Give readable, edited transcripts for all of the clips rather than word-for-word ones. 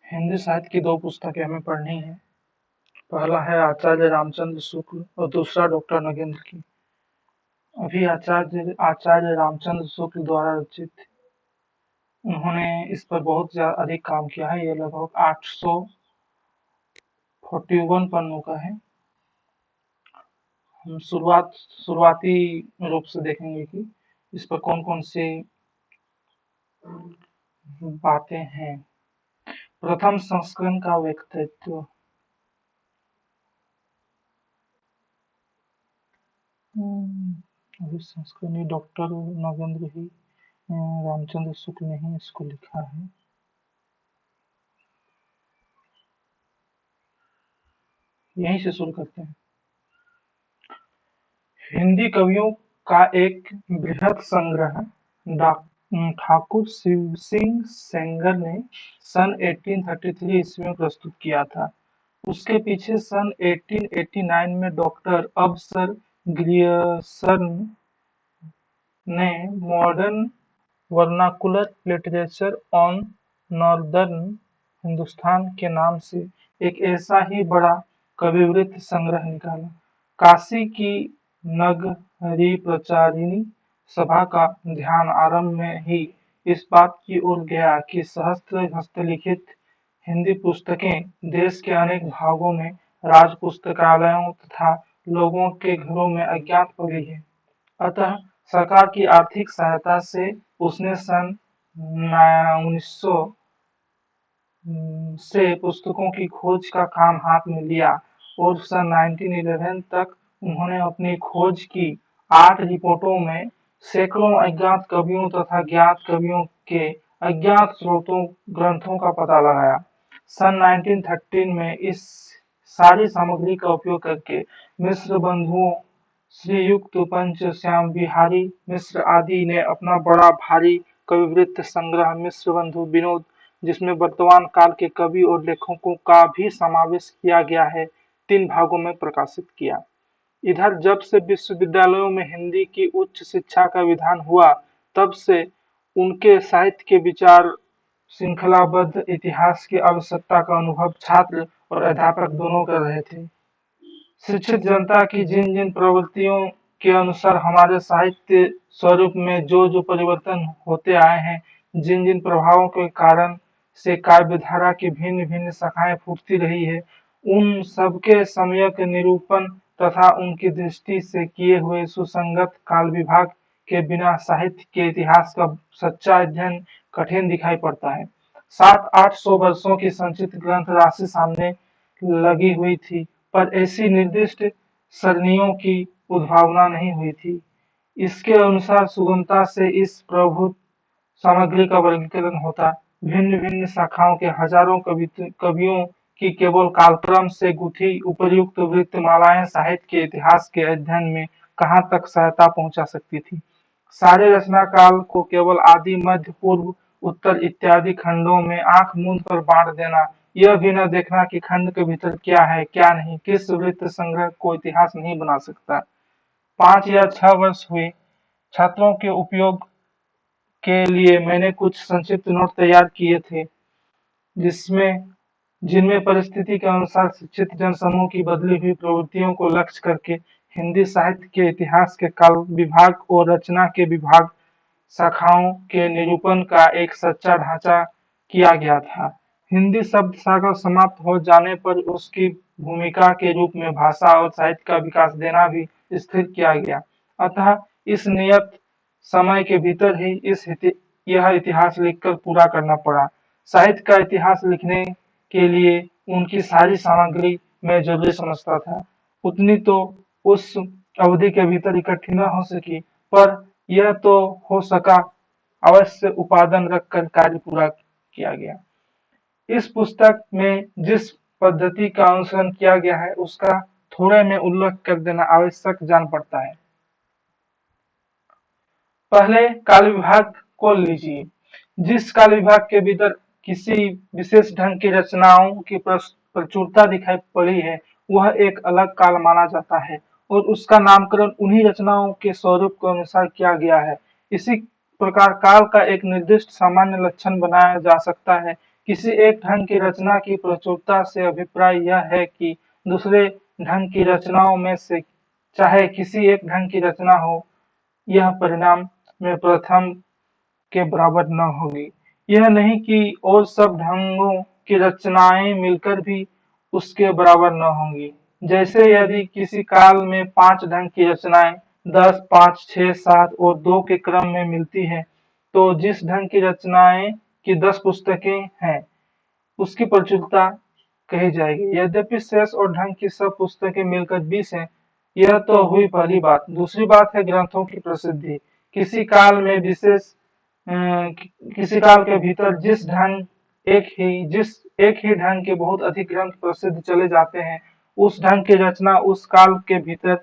हिंदी साहित्य की दो पुस्तकें हमें पढ़नी है। पहला है आचार्य रामचंद्र शुक्ल और दूसरा डॉक्टर नगेंद्र की। अभी आचार्य रामचंद्र शुक्ल द्वारा रचित। उन्होंने इस पर बहुत ज्यादा अधिक काम किया है। ये लगभग 841 पन्नों का है। हम शुरुआती रूप से देखेंगे कि इस पर कौन कौन सी बातें हैं। प्रथम संस्करण का व्यक्तित्व। अभी संस्करण डॉक्टर नगेंद्र ही रामचंद्र शुक्ल ने ही इसको लिखा है। यहीं से शुरू करते हैं। हिंदी कवियों का एक बृहद संग्रह ठाकुर शिव सिंह सेंगर ने सन 1833 ईस्वी में प्रस्तुत किया था। उसके पीछे सन 1889 में डॉक्टर अबसर ग्रियर्सन ने modern vernacular literature on northern Hindustan के नाम से एक ऐसा ही बड़ा कविवृत्त संग्रह निकाला। काशी की नगरी प्रचारिणी सभा का ध्यान आरंभ में ही इस बात की ओर गया कि सहस्त्र हस्तलिखित हिंदी पुस्तकें देश के अनेक भागों में राज पुस्तकालयों तथा लोगों के घरों में अज्ञात पड़ी है। अतः सरकार की आर्थिक सहायता से उसने सन 1900 से पुस्तकों की खोज का काम हाथ में लिया और सन 1911 तक उन्होंने अपनी खोज की 8 रिपोर्टों में सैकड़ों अज्ञात कवियों तथा ज्ञात कवियों के अज्ञात स्रोतों ग्रंथों का पता लगाया। सन 1913 में इस सारी सामग्री का उपयोग करके मिश्र बंधुओं श्रीयुक्त पंच श्याम बिहारी मिश्र आदि ने अपना बड़ा भारी कविवृत्त संग्रह मिश्र बंधु विनोद, जिसमें वर्तमान काल के कवि और लेखकों का भी समावेश किया गया है, 3 भागों में प्रकाशित किया। इधर जब से विश्वविद्यालयों में हिंदी की उच्च शिक्षा का विधान हुआ, तब से उनके साहित्य के विचार श्रृंखलाबद्ध इतिहास की आवश्यकता का अनुभव छात्र और अध्यापक दोनों कर रहे थे। शिक्षित जनता की जिन जिन प्रवृत्तियों के अनुसार हमारे साहित्य स्वरूप में जो जो परिवर्तन होते आए हैं, जिन जिन प्रभावों के कारण से काव्य धारा की भिन्न भिन्न शाखाएं फूटती रही है, उन सबके सम्यक निरूपण तथा उनकी दृष्टि से किए हुए सुसंगत काल विभाग के बिना साहित्य के इतिहास का सच्चा अध्ययन कठिन दिखाई पड़ता है। 700-800 वर्षों की संचित ग्रंथ राशि सामने लगी हुई थी, पर ऐसी निर्दिष्ट सरणियों की उद्भावना नहीं हुई थी। इसके अनुसार सुगमता से इस प्रभुत सामग्री का वर्गीकरण होता। भिन्न भिन्न शाखाओं के हजारों कवियों की केवल कालक्रम से गुथी उपर्युक्त वृत्तमालाएं साहित्य के इतिहास के अध्ययन में कहाँ तक सहायता पहुंचा सकती थी। सारे रचना काल को केवल आदि मध्य पूर्व उत्तर इत्यादि खंडों में आंख मूंद कर बांट देना, यह भी न देखना कि खंड के भीतर क्या है क्या नहीं, किस वृत्त संग्रह को इतिहास नहीं बना सकता। 5 या 6 वर्ष हुए छात्रों के उपयोग के लिए मैंने कुछ संक्षिप्त नोट तैयार किए थे, जिनमें परिस्थिति के अनुसार शिक्षित जनसमूह की बदली हुई प्रवृत्तियों को लक्ष्य करके हिंदी साहित्य के इतिहास के काल विभाग और रचना के विभाग शाखाओं के निरूपण का एक सच्चा ढांचा किया गया था। हिंदी शब्द सागर समाप्त हो जाने पर उसकी भूमिका के रूप में भाषा और साहित्य का विकास देना भी स्थिर किया गया। अतः इस नियत समय के भीतर ही यह इतिहास लिखकर पूरा करना पड़ा। साहित्य का इतिहास लिखने के लिए उनकी सारी सामग्री मैं जरूरी समझता था। उतनी तो उस अवधि के भीतर इकट्ठी न हो सकी, पर यह तो हो सका, अवश्य उपादान रखकर कार्य पूरा किया गया। इस पुस्तक में जिस पद्धति का अनुसरण किया गया है, उसका थोड़े में उल्लेख कर देना आवश्यक जान पड़ता है। पहले काल विभाग को लीजिए। जिस काल विभाग के भीतर किसी विशेष ढंग की रचनाओं की प्रचुरता दिखाई पड़ी है, वह एक अलग काल माना जाता है और उसका नामकरण उन्हीं रचनाओं के स्वरूप के अनुसार किया गया है। इसी प्रकार काल का एक निर्दिष्ट सामान्य लक्षण बनाया जा सकता है किसी एक ढंग की रचना की प्रचुरता से अभिप्राय यह है कि दूसरे ढंग की रचनाओं में से चाहे किसी एक ढंग की रचना हो, यह परिणाम में प्रथम के बराबर न होगी। यह नहीं कि और सब ढंगों की रचनाएं मिलकर भी उसके बराबर न होंगी। जैसे यदि किसी काल में 5 ढंग की रचनाएं 10, 5, 6, 7 और 2 के क्रम में मिलती हैं, तो जिस ढंग की रचनाएं की 10 पुस्तकें हैं, उसकी प्रचुरता कही जाएगी। यद्यपि शेष और ढंग की सब पुस्तकें मिलकर 20 हैं। यह तो हुई पहली बात। दूसरी बात है ग्रंथों की प्रसिद्धि। किसी काल में विशेष किसी काल के भीतर जिस एक ही ढंग के बहुत अधिक ग्रंथ प्रसिद्ध चले जाते हैं, उस ढंग की रचना उस काल के भीतर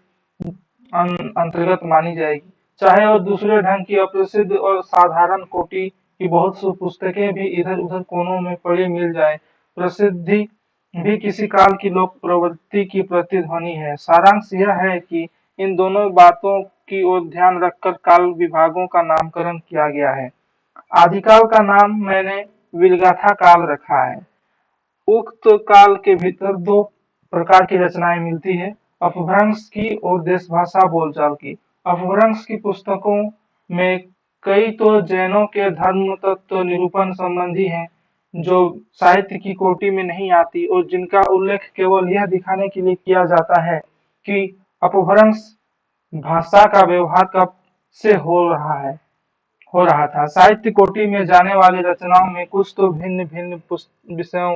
अंतर्गत मानी जाएगी। चाहे और दूसरे ढंग की अप्रसिद्ध और साधारण कोटि की बहुत सी पुस्तकें भी इधर उधर कोनों में पड़ी मिल जाए, प्रसिद्धि भी किसी काल की लोक प्रवृत्ति की प्रतिध्वनि है। सारांश यह है कि इन दोनों बातों की ओर ध्यान रखकर काल विभागों का नामकरण किया गया है। आदिकाल का नाम मैंने विलगाथा काल रखा है। उक्त काल के भीतर दो प्रकार की रचनाएं मिलती है, अपभ्रंश की और देशभाषा बोलचाल की। अपभ्रंश की पुस्तकों में कई तो जैनों के धर्म तत्व निरूपण संबंधी हैं, जो साहित्य की कोटि में नहीं आती और जिनका उल्लेख केवल यह दिखाने के लिए किया जाता है कि अपभ्रंश भाषा का व्यवहार कब से हो रहा था। साहित्य कोटि में जाने वाली रचनाओं में कुछ तो भिन्न भिन्न विषयों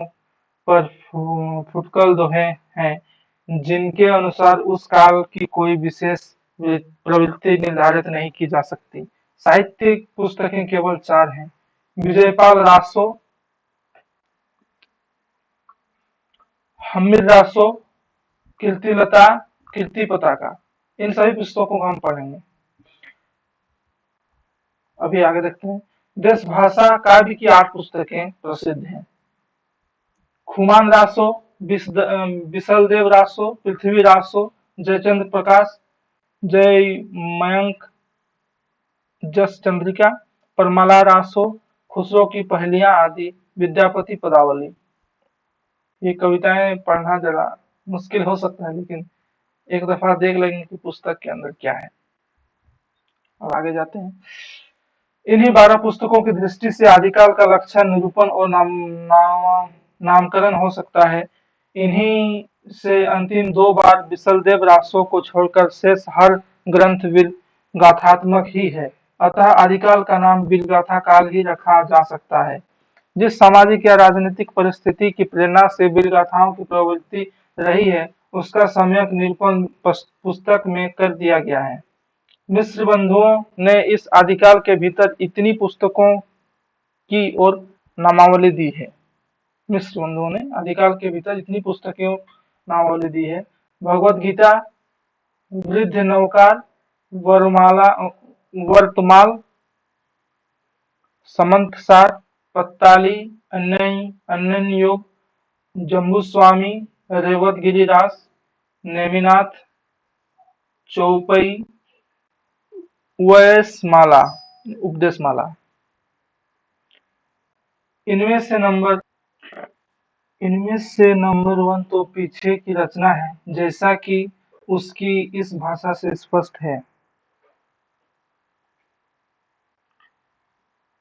पर फुटकल दोहे हैं, जिनके अनुसार उस काल की कोई विशेष प्रवृत्ति निर्धारित नहीं की जा सकती। साहित्यिक पुस्तकें केवल 4 हैं: विजयपाल रासो, हम्मीर रासो, कीर्तिलता, कीर्ति पताका। इन सभी पुस्तकों को हम पढ़ेंगे। अभी आगे देखते हैं। देश भाषा काव्य की 8 पुस्तकें प्रसिद्ध हैं: खुमान रासो, बिसलदेव रासो, पृथ्वी रासो, जयचंद्र प्रकाश, जय मयंक, जस चंद्रिका, परमाला रासो, खुसरो की पहेलियां आदि, विद्यापति पदावली। ये कविताएं पढ़ना जरा मुश्किल हो सकता है, लेकिन एक दफा देख लेंगे कि पुस्तक के अंदर क्या है। अब आगे जाते हैं। इन्हीं 12 पुस्तकों की दृष्टि से आदिकाल का लक्षण, निरूपण और नामकरण हो सकता है। इन्हीं से अंतिम 2 बार बिसलदेव रासो को छोड़कर शेष हर ग्रंथ गाथात्मक ही है। अतः आदिकाल का नाम विलगाथा काल ही रखा जा सकता है। जिस सामाजिक या राजनीतिक परिस्थिति की प्रेरणा से विलगाथाओं की प्रवृत्ति रही है, उसका सम्यक निरूपण पुस्तक में कर दिया गया है। मिस्र बंधुओं ने इस आदिकाल के भीतर इतनी पुस्तकों की ओर नामावली दी है। मिस्र बंधुओं ने आदिकाल के भीतर इतनी पुस्तकों नामावली दी है: भगवद गीता, वृद्ध नवकार, वर्तमाल, समंतसार, पत्ताली, अन्यन योग, जम्बूस्वामी, रेवत गिरिरास, नेमिनाथ, चौपई, वयसमाला, उपदेशमाला। इनमें से नंबर 1 तो पीछे की रचना है, जैसा कि उसकी इस भाषा से स्पष्ट है।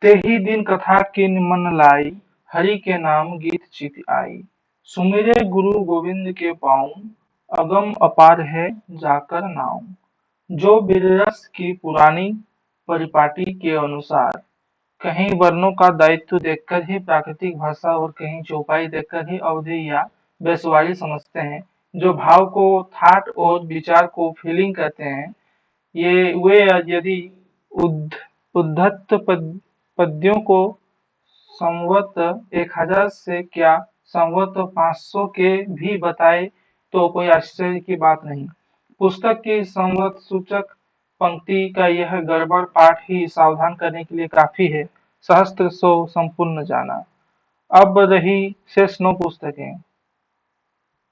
तेही दिन कथा किन मन लाई, हरि के नाम गीत चित आई। सुमिरे गुरु गोविंद के पाऊं, अगम अपार है जाकर नाऊं। जो बिररस की पुरानी परिपाटी के अनुसार कहीं वर्णों का दायित्व देखकर ही प्राकृतिक भाषा और कहीं चौपाई देखकर ही अवधि या बेसवारी समझते हैं, जो भाव को थाट और विचार को फीलिंग कहते हैं, वे यदि उद्धत पद्यों को संवत 1000 से क्या संवत 500 के भी बताए तो कोई आश्चर्य की बात नहीं। पुस्तक की संवत सूचक पंक्ति का यह गड़बड़ पाठ ही सावधान करने के लिए काफी है। सहस्त्र सो संपूर्ण जाना। अब रही शेष 9 पुस्तकें।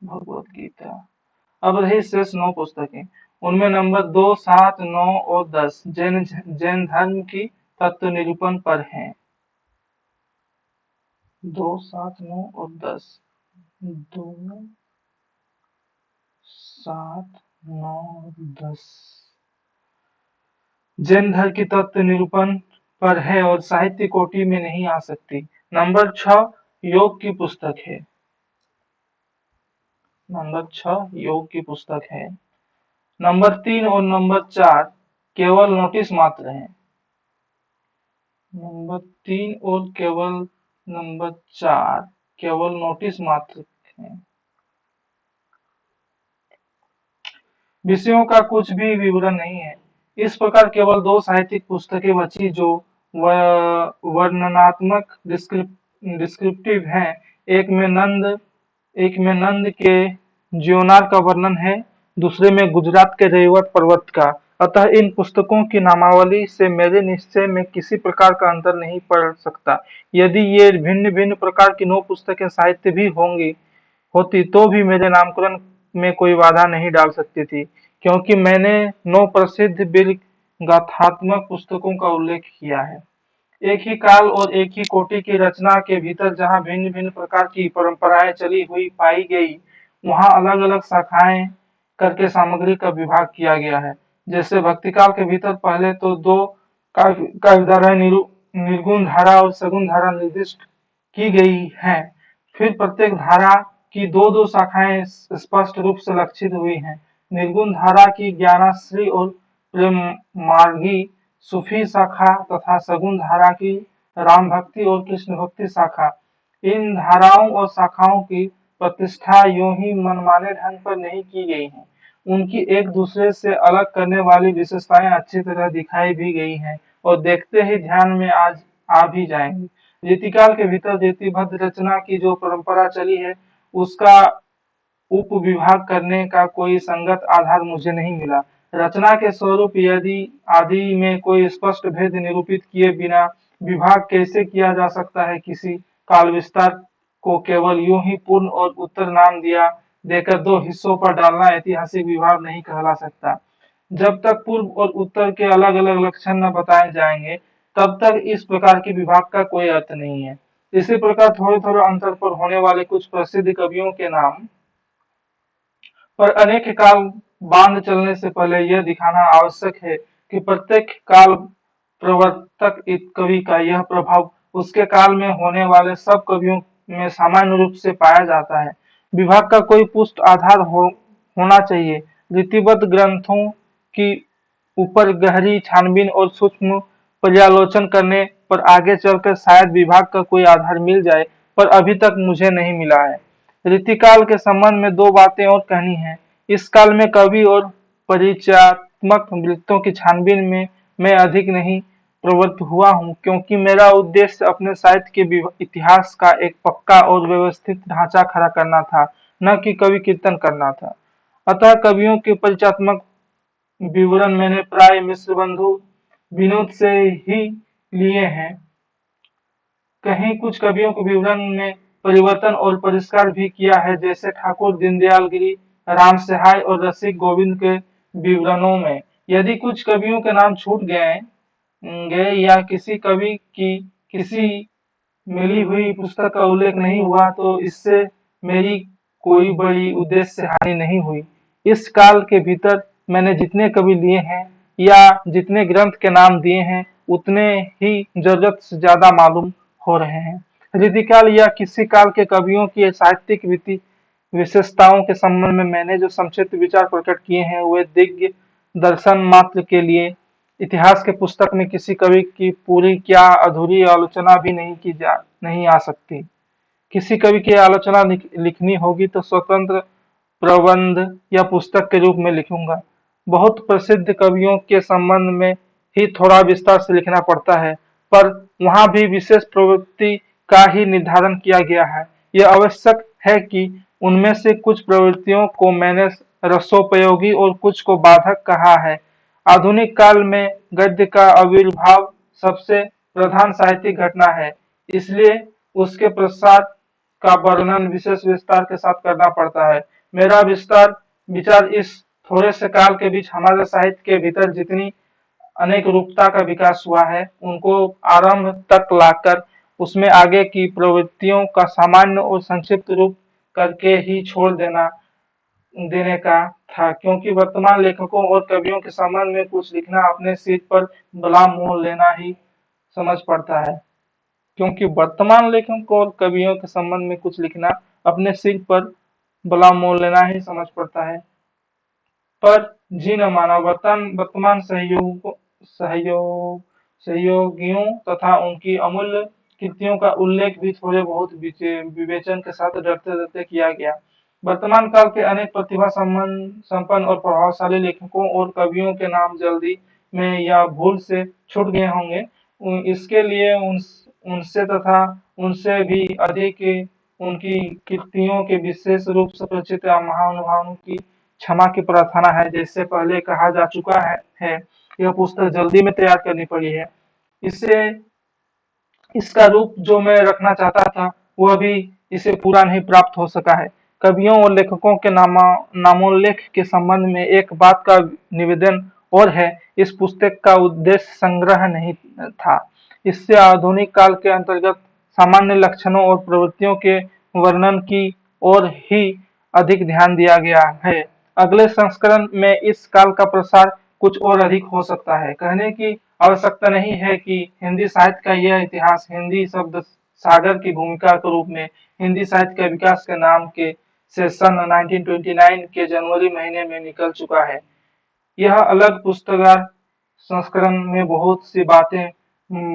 भगवत गीता। अब रही शेष 9 पुस्तकें। उनमें नंबर 2, 7, 9 और 10 जैन धर्म की तत्व निरूपण पर हैं। 2, 7, 9 और 10। 2, 7, 9 और 10 जैन धर्म की तत्व निरूपण पर है और साहित्य कोटि में नहीं आ सकती। नंबर 6 योग की पुस्तक है। नंबर 6 योग की पुस्तक है। नंबर 3 और नंबर 4 केवल नोटिस मात्र हैं। नंबर 3 और केवल नंबर 4 केवल नोटिस मात्र हैं। विषयों का कुछ भी विवरण नहीं है। इस प्रकार केवल 2 साहित्यिक पुस्तकें बची जो वर्णनात्मक डिस्क्रिप्टिव हैं। एक में नंद के ज्योनार का वर्णन है, दूसरे में गुजरात के रेवत पर्वत का। अतः इन पुस्तकों की नामावली से मेरे निश्चय में किसी प्रकार का अंतर नहीं पड़ सकता। यदि ये भिन्न भिन्न प्रकार की 9 पुस्तकें साहित्य भी होती तो भी मेरे नामकरण में कोई बाधा नहीं डाल सकती थी, क्योंकि मैंने 9 प्रसिद्ध बिल गाथात्मक पुस्तकों का उल्लेख किया है। एक ही काल और एक ही कोटि की रचना के भीतर जहाँ भिन्न भिन्न प्रकार की परंपराएं चली हुई पाई गई, वहाँ अलग अलग शाखाएं करके सामग्री का विभाग किया गया है। जैसे भक्ति काल के भीतर पहले तो 2 काव्यधाराएं निर्गुण धारा और सगुण धारा निर्दिष्ट की गई हैं। फिर प्रत्येक धारा की 2-2 शाखाएं स्पष्ट रूप से लक्षित हुई हैं। निर्गुण धारा की ज्ञानाश्री और प्रेम मार्गी सूफी शाखा तथा सगुण धारा की राम भक्ति और कृष्ण भक्ति शाखा। इन धाराओं और शाखाओं की प्रतिष्ठा यूं ही मनमाने ढंग पर नहीं की गई है। उनकी एक दूसरे से अलग करने वाली विशेषताएं अच्छी तरह दिखाई भी गई हैं और देखते ही ध्यान में आज आ भी जाएंगी। रीतिकाल के भीतर रीतिबद्ध रचना की जो परंपरा चली है, उसका उपविभाग करने का कोई संगत आधार मुझे नहीं मिला। रचना के स्वरूप यदि आदि में कोई स्पष्ट भेद निरूपित किए बिना विभाग कैसे किया जा सकता है। किसी काल विस्तार को केवल यूं ही पूर्ण और उत्तर नाम देकर 2 हिस्सों पर डालना ऐतिहासिक विभाग नहीं कहला सकता। जब तक पूर्व और उत्तर के अलग अलग लक्षण न बताए जाएंगे, तब तक इस प्रकार के विभाग का कोई अर्थ नहीं है। इसी प्रकार थोड़े थोड़े अंतर पर होने वाले कुछ प्रसिद्ध कवियों के नाम पर अनेक काल बांध चलने से पहले यह दिखाना आवश्यक है कि प्रत्येक काल प्रवर्तक कवि का यह प्रभाव उसके काल में होने वाले सब कवियों में सामान्य रूप से पाया जाता है। विभाग का कोई पुष्ट आधार होना चाहिए। रीतिबद्ध ग्रंथों की ऊपर गहरी छानबीन और सूक्ष्म पर्यालोचन करने पर आगे चलकर शायद विभाग का कोई आधार मिल जाए, पर अभी तक मुझे नहीं मिला है। रीतिकाल के संबंध में 2 बातें और कहनी है। इस काल में कवि और परिचयात्मक वृत्तों की छानबीन में मैं अधिक नहीं प्रवृत्त हुआ हूँ, क्योंकि मेरा उद्देश्य अपने साहित्य के इतिहास का एक पक्का और व्यवस्थित ढांचा खड़ा करना था, न कि कवि कीर्तन करना था। अतः कवियों के परिचयात्मक विवरण मैंने प्राय मिश्र बंधु विनोद से ही लिए हैं। कहीं कुछ कवियों के विवरण में परिवर्तन और परिष्कार भी किया है, जैसे ठाकुर दीनदयाल गिरी, राम सहाय और रसिक गोविंद के विवरणों में। यदि कुछ कवियों के नाम छूट गए या किसी कवि की किसी मिली हुई पुस्तक का उल्लेख नहीं हुआ, तो इससे मेरी कोई बड़ी उद्देश्य हानि नहीं हुई। इस काल के भीतर मैंने जितने कवि लिए हैं या जितने ग्रंथ के नाम दिए हैं, उतने ही जरूरत से ज्यादा मालूम हो रहे हैं। रीतिकाल या किसी काल के कवियों की साहित्यिक विशेषताओं के संबंध में मैंने जो संक्षिप्त विचार प्रकट किए हैं, वे दिव्य दर्शन मात्र के लिए इतिहास के पुस्तक में किसी कवि की पूरी क्या अधूरी आलोचना भी नहीं आ सकती। किसी कवि की आलोचना लिखनी होगी तो स्वतंत्र प्रबंध या पुस्तक के रूप में लिखूंगा। बहुत प्रसिद्ध कवियों के संबंध में ही थोड़ा विस्तार से लिखना पड़ता है, पर वहां भी विशेष प्रवृत्ति का ही निर्धारण किया गया है। यह आवश्यक है कि उनमें से कुछ प्रवृत्तियों को मैंने रसोपयोगी और कुछ को बाधक कहा है। आधुनिक काल में गद्य का आविर्भाव सबसे प्रधान साहित्यिक घटना है, इसलिए उसके प्रसार का वर्णन विशेष विस्तार के साथ करना पड़ता है। मेरा विचार इस थोड़े से काल के बीच हमारे साहित्य के भीतर जितनी अनेक रूपता का विकास हुआ है, उनको आरंभ तक लाकर उसमें आगे की प्रवृत्तियों का सामान्य और संक्षिप्त रूप करके ही छोड़ देने का था, क्योंकि वर्तमान लेखकों और कवियों के संबंध में कुछ लिखना अपने सिर पर बला मोल लेना ही समझ पड़ता है। क्योंकि वर्तमान लेखकों और कवियों के संबंध में कुछ लिखना अपने सिर पर बला मोल लेना ही समझ पड़ता है। पर जी न माना, वर्तमान सहयोगियों तथा उनकी अमूल्य कृतियों का उल्लेख भी थोड़े बहुत विवेचन के साथ डरते डरते किया गया। वर्तमान काल के अनेक प्रतिभा संपन्न और प्रभावशाली लेखकों और कवियों के नाम जल्दी में या भूल से छूट गए होंगे। इसके लिए उनसे तथा उनसे भी अधिक उनकी कृतियों के विशेष रूप से परिचित महानुभावों की क्षमा की प्रार्थना है। जैसे पहले कहा जा चुका है यह पुस्तक जल्दी में तैयार करनी पड़ी है। इससे इसका रूप जो मैं रखना चाहता था वह भी इसे पूरा नहीं प्राप्त हो सका है। कवियों और लेखकों के नामोल्लेख के संबंध में एक बात का निवेदन और है, इस पुस्तक का उद्देश्य संग्रह नहीं था। इससे आधुनिक काल के अंतर्गत सामान्य लक्षणों और प्रवृत्तियों के वर्णन की ओर ही अधिक ध्यान दिया गया है। अगले संस्करण में इस काल का प्रसार कुछ और अधिक हो सकता है। कहने की आवश्यकता नहीं है कि हिंदी साहित्य का यह इतिहास हिंदी शब्द सागर की भूमिका के रूप में हिंदी साहित्य के विकास के नाम के से सन 1929 के जनवरी महीने में निकल चुका है। यह अलग पुस्तकार संस्करण में बहुत सी बातें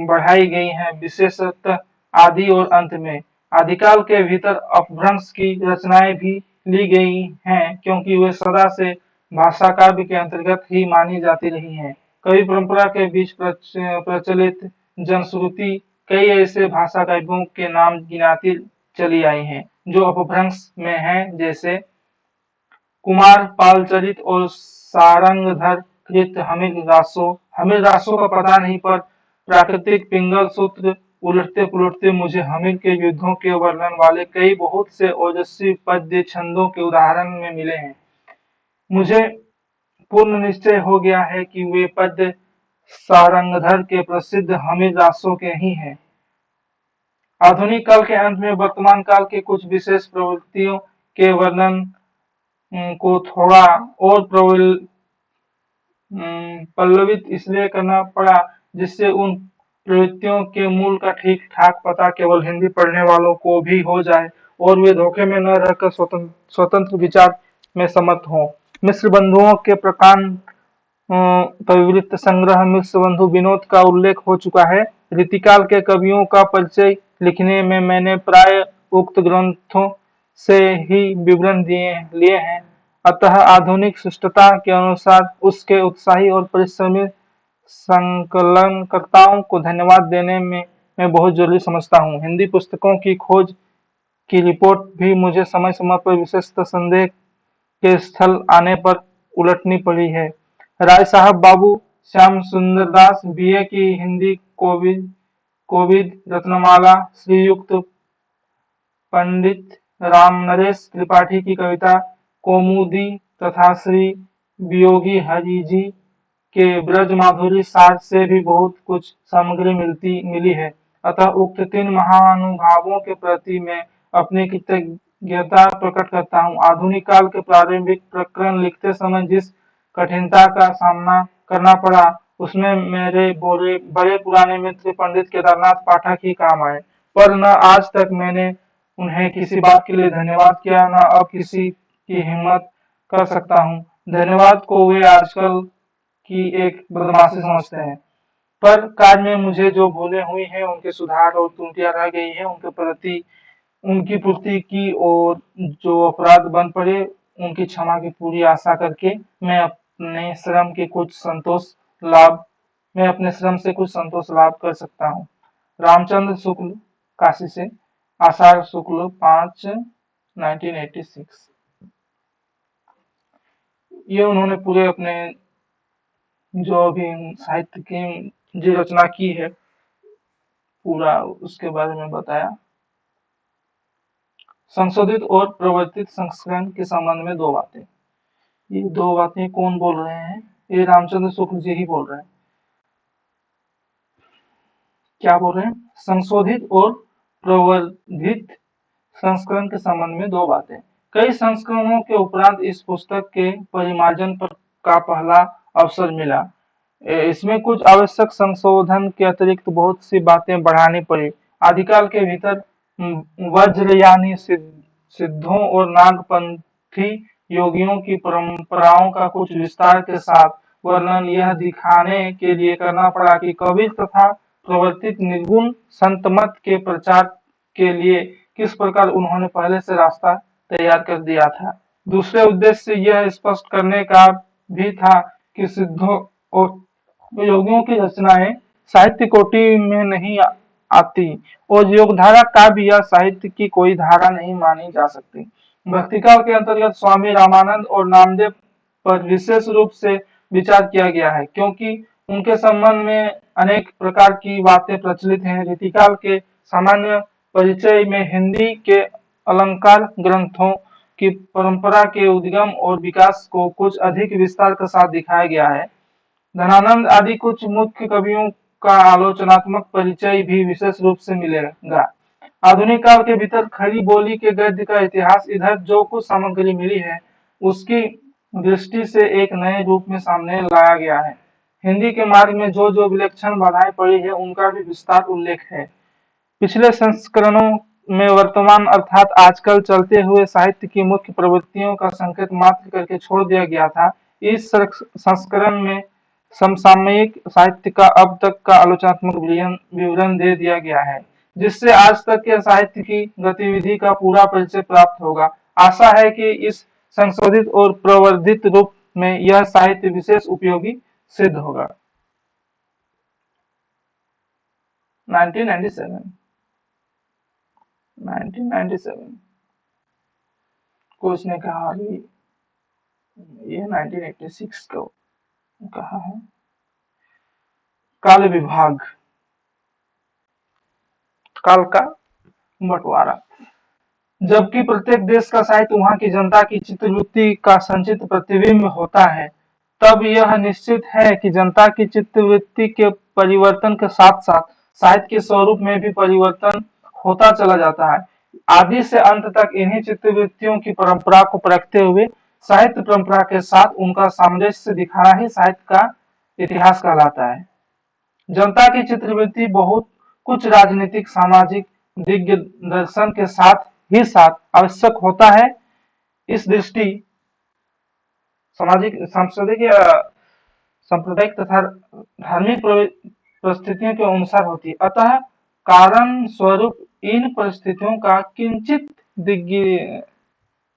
बढ़ाई गई हैं, विशेषतः आदि और अंत में। आदिकाल के भीतर अपभ्रंश की रचनाएं भी ली गई हैं, क्योंकि वे सदा से भाषा काव्य के अंतर्गत ही मानी जाती रही हैं। कवि परंपरा के बीच प्रचलित जनश्रुति कई ऐसे भाषा काव्यों के नाम गिनाती चली आई हैं जो अपभ्रंश में हैं, जैसे कुमार पालचरित और सारंगधर कृत हमिर रासो का पता नहीं, पर प्राकृतिक पिंगल सूत्र उलटते पुलटते मुझे हमिर के युद्धों के वर्णन वाले कई बहुत से ओजस्वी पद्य छंदों के उदाहरण में मिले हैं। मुझे पूर्ण निश्चय हो गया है कि वे पद्य सारंगधर के प्रसिद्ध हमिर रासों के ही हैं। आधुनिक काल के अंत में वर्तमान काल के कुछ विशेष प्रवृत्तियों के वर्णन को थोड़ा और पल्लवित इसलिए करना पड़ा, जिससे उन प्रवृत्तियों के मूल का ठीक ठाक पता केवल हिंदी पढ़ने वालों को भी हो जाए और वे धोखे में न रहकर स्वतंत्र विचार में समर्थ हों। मिश्र बंधुओं के प्रकांड प्रवृत्त संग्रह मिश्र बंधु विनोद का उल्लेख हो चुका है। रीतिकाल के कवियों का परिचय लिखने में मैंने प्राय उक्त ग्रंथों से ही विवरण लिए हैं। अतः आधुनिक शिष्टता के अनुसार उसके उत्साही और परिश्रमी संकलनकर्ताओं को धन्यवाद देने में मैं बहुत जरूरी समझता हूँ। हिंदी पुस्तकों की खोज की रिपोर्ट भी मुझे समय समय पर विशेषतः संदेह के स्थल आने पर उलटनी पड़ी है। राय साहब बाबू श्याम सुंदरदास बीए की हिंदी कोविद रत्नमाला, श्रीयुक्त पंडित रामनरेश त्रिपाठी की कविता कौमुदी तथा श्री वियोगी हरिजी के ब्रज माधुरी सार से भी बहुत कुछ सामग्री मिली है। अतः उक्त तीन महानुभावों के प्रति मैं अपनी कृतज्ञता प्रकट करता हूँ। आधुनिक काल के प्रारंभिक प्रकरण लिखते समय जिस कठिनता का सामना करना पड़ा, उसमें मेरे बड़े पुराने मित्र पंडित केदारनाथ पाठक ही काम आए, पर न आज तक मैंने उन्हें किसी बात के लिए धन्यवाद किया, न अब किसी की हिम्मत कर सकता हूँ। धन्यवाद को वे आजकल की एक बदमाशी समझते हैं। पर कार्य में मुझे जो भूलें हुई हैं, उनके सुधार और त्रुटियां रह गई हैं, उनके प्रति उनकी पूर्ति की और जो अपराध बन पड़े उनकी क्षमा की पूरी आशा करके मैं अपने श्रम से कुछ संतोष लाभ कर सकता हूँ। रामचंद्र शुक्ल, काशी से, आषाढ़ शुक्ल 5, 1986। ये उन्होंने पूरे अपने जो भी साहित्य की जो रचना की है पूरा उसके बारे में बताया। संशोधित और प्रवर्तित संस्करण के संबंध में दो बातें। ये दो बातें कौन बोल रहे हैं? ये रामचंद्र शुक्ल जी ही बोल रहे हैं। क्या बोल रहे हैं, संशोधित और प्रवर्धित संस्करण के संबंध में दो बातें। कई संस्करणों के उपरांत इस पुस्तक के परिमार्जन पर का पहला अवसर मिला। इसमें कुछ आवश्यक संशोधन के अतिरिक्त बहुत सी बातें बढ़ानी पड़ी। आदिकाल के भीतर वज्रयानी सिद्धों और नागपंथी योगियों की परंपराओं का कुछ विस्तार के साथ वर्णन यह दिखाने के लिए करना पड़ा कि कबीर तथा प्रवर्तित निर्गुण संत मत के प्रचार के लिए किस प्रकार उन्होंने पहले से रास्ता तैयार कर दिया था। दूसरे उद्देश्य यह स्पष्ट करने का भी था कि सिद्धों और योगियों की रचनाएं साहित्य कोटि में नहीं आती और योगधारा काव्य या साहित्य की कोई धारा नहीं मानी जा सकती। भक्तिकाल के अंतर्गत स्वामी रामानंद और नामदेव पर विशेष रूप से विचार किया गया है, क्योंकि उनके संबंध में अनेक प्रकार की बातें प्रचलित हैं। रीतिकाल के सामान्य परिचय में हिंदी के अलंकार ग्रंथों की परंपरा के उद्गम और विकास को कुछ अधिक विस्तार के साथ दिखाया गया है। धनानंद आदि कुछ मुख्य कवियों का आलोचनात्मक परिचय भी विशेष रूप से मिलेगा। आधुनिक काल के भीतर खड़ी बोली के गद्य का इतिहास इधर जो कुछ सामग्री मिली है उसकी दृष्टि से एक नए रूप में सामने लाया गया है। हिंदी के मार्ग में जो जो विलक्षण बाधाएं पड़ी है उनका भी विस्तार उल्लेख है। पिछले संस्करणों में वर्तमान अर्थात आजकल चलते हुए साहित्य की मुख्य प्रवृत्तियों का संकेत मात्र करके छोड़ दिया गया था। इस संस्करण में समसामयिक साहित्य का अब तक का आलोचनात्मक विवरण दे दिया गया है, जिससे आज तक के साहित्य की गतिविधि का पूरा परिचय प्राप्त होगा। आशा है कि इस संशोधित और प्रवर्धित रूप में यह साहित्य विशेष उपयोगी सिद्ध होगा। 1997 को उसने कहा अभी ये 1986 को कहा है। काल विभाग, काल का बंटवारा। जबकि प्रत्येक देश का साहित्य वहां की जनता की चित्तवृत्ति का संचित प्रतिबिंब होता है, तब यह निश्चित है कि जनता की चित्तवृत्ति के परिवर्तन के साथ साथ साहित्य के स्वरूप में भी परिवर्तन होता चला जाता है। आदि से अंत तक इन्हीं चित्तवृत्तियों की परंपरा को परखते हुए साहित्य परंपरा के साथ उनका सामंजस्य दिखाना ही साहित्य का इतिहास कहलाता है। जनता की चित्तवृत्ति बहुत कुछ राजनीतिक सामाजिक दिग्दर्शन के साथ ही साथ आवश्यक होता है। इस दृष्टि सामाजिक सांस्कृतिक या सांप्रदायिक तथा धार्मिक परिस्थितियों के अनुसार होती है। अतः कारण स्वरूप इन परिस्थितियों का किंचित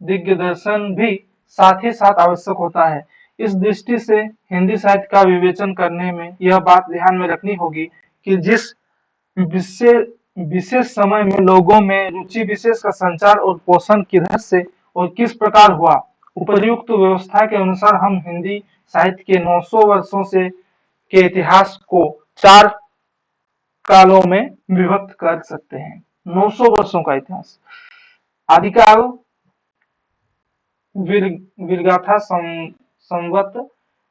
दिग्दर्शन भी साथ ही साथ आवश्यक होता है। इस दृष्टि से हिंदी साहित्य का विवेचन करने में यह बात ध्यान में रखनी होगी कि जिस विशेष समय में लोगों में रुचि विशेष का संचार और पोषण किधर से और किस प्रकार हुआ, उपर्युक्त व्यवस्था के अनुसार हम हिंदी साहित्य के 900 वर्षों से के इतिहास को 4 कालों में विभक्त कर सकते हैं। 900 वर्षों का इतिहास। आदिकाल वीरगाथा संवत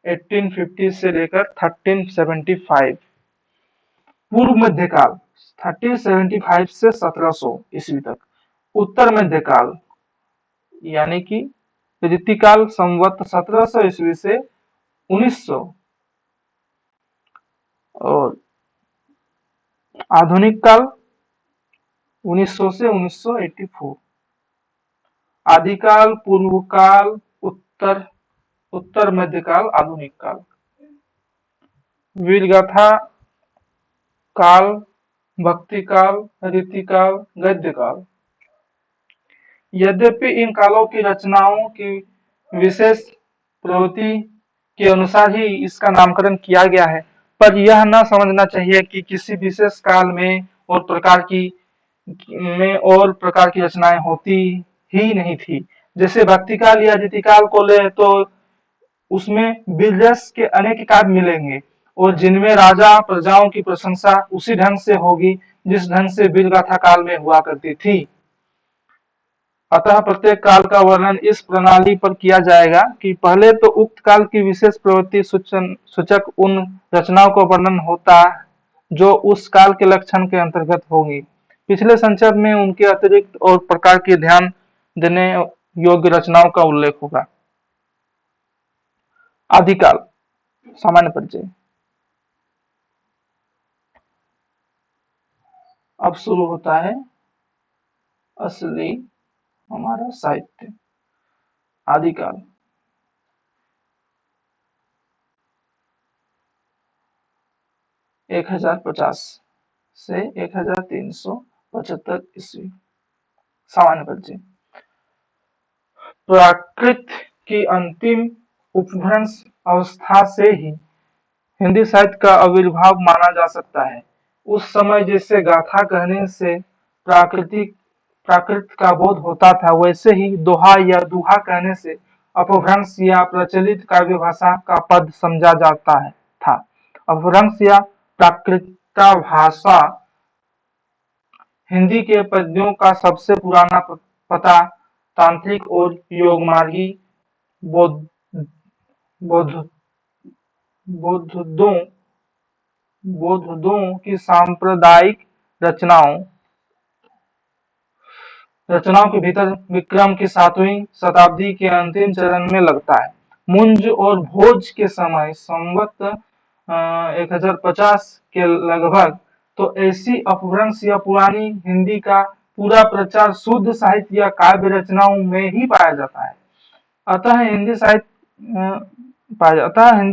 1850 से लेकर 1375। पूर्व मध्यकाल 1375 से 1700 ईस्वी तक। उत्तर मध्यकाल यानी कि रीतिकाल संवत 1700 ईस्वी से 1900 और आधुनिक काल 1900 से 1984। आदिकाल, पूर्व काल, उत्तर मध्यकाल, आधुनिक काल। वीरगाथा काल, भक्ति काल, रीतिकाल, गद्य काल। यद्यपि इन कालों की रचनाओं की विशेष प्रवृत्ति के अनुसार ही इसका नामकरण किया गया है, पर यह न समझना चाहिए कि किसी विशेष काल में और प्रकार की रचनाएं होती ही नहीं थी। जैसे भक्ति काल या रीतिकाल को ले तो उसमें वीररस के अनेक काव्य मिलेंगे और जिनमें राजा प्रजाओं की प्रशंसा उसी ढंग से होगी जिस ढंग से वीरगाथा काल में हुआ करती थी। अतः प्रत्येक काल का वर्णन इस प्रणाली पर किया जाएगा कि पहले तो उक्त काल की विशेष प्रवृत्ति सूचक उन रचनाओं का वर्णन होता जो उस काल के लक्षण के अंतर्गत होगी। पिछले संचय में उनके अतिरिक्त और प्रकार के ध्यान देने योग्य रचनाओं का उल्लेख होगा। आदिकाल सामान्य परिचय। अब शुरू होता है असली हमारा साहित्य। आदिकाल एक 1050 से 1375 ईस्वी। सामान्य परिचय। प्राकृत की अंतिम उपभ्रंश अवस्था से ही हिंदी साहित्य का आविर्भाव माना जा सकता है। उस समय जैसे गाथा कहने से प्राकृत का बोध होता था, वैसे ही दोहा या दुहा कहने से अपभ्रंश या प्रचलित काव्य भाषा का पद समझा जाता था। अपभ्रंश या प्राकृता भाषा हिंदी के पद्यों का सबसे पुराना पता तांत्रिक और योगमार्गी बौद्धों की सांप्रदायिक रचनाओं के भीतर विक्रम की 7वीं शताब्दी के अंतिम चरण में लगता है। मुंज और भोज के समय संवत 1050 के लगभग तो ऐसी अपभ्रंश या पुरानी हिंदी का पूरा प्रचार शुद्ध साहित्य या काव्य रचनाओं में ही पाया जाता है। अतः हिंदी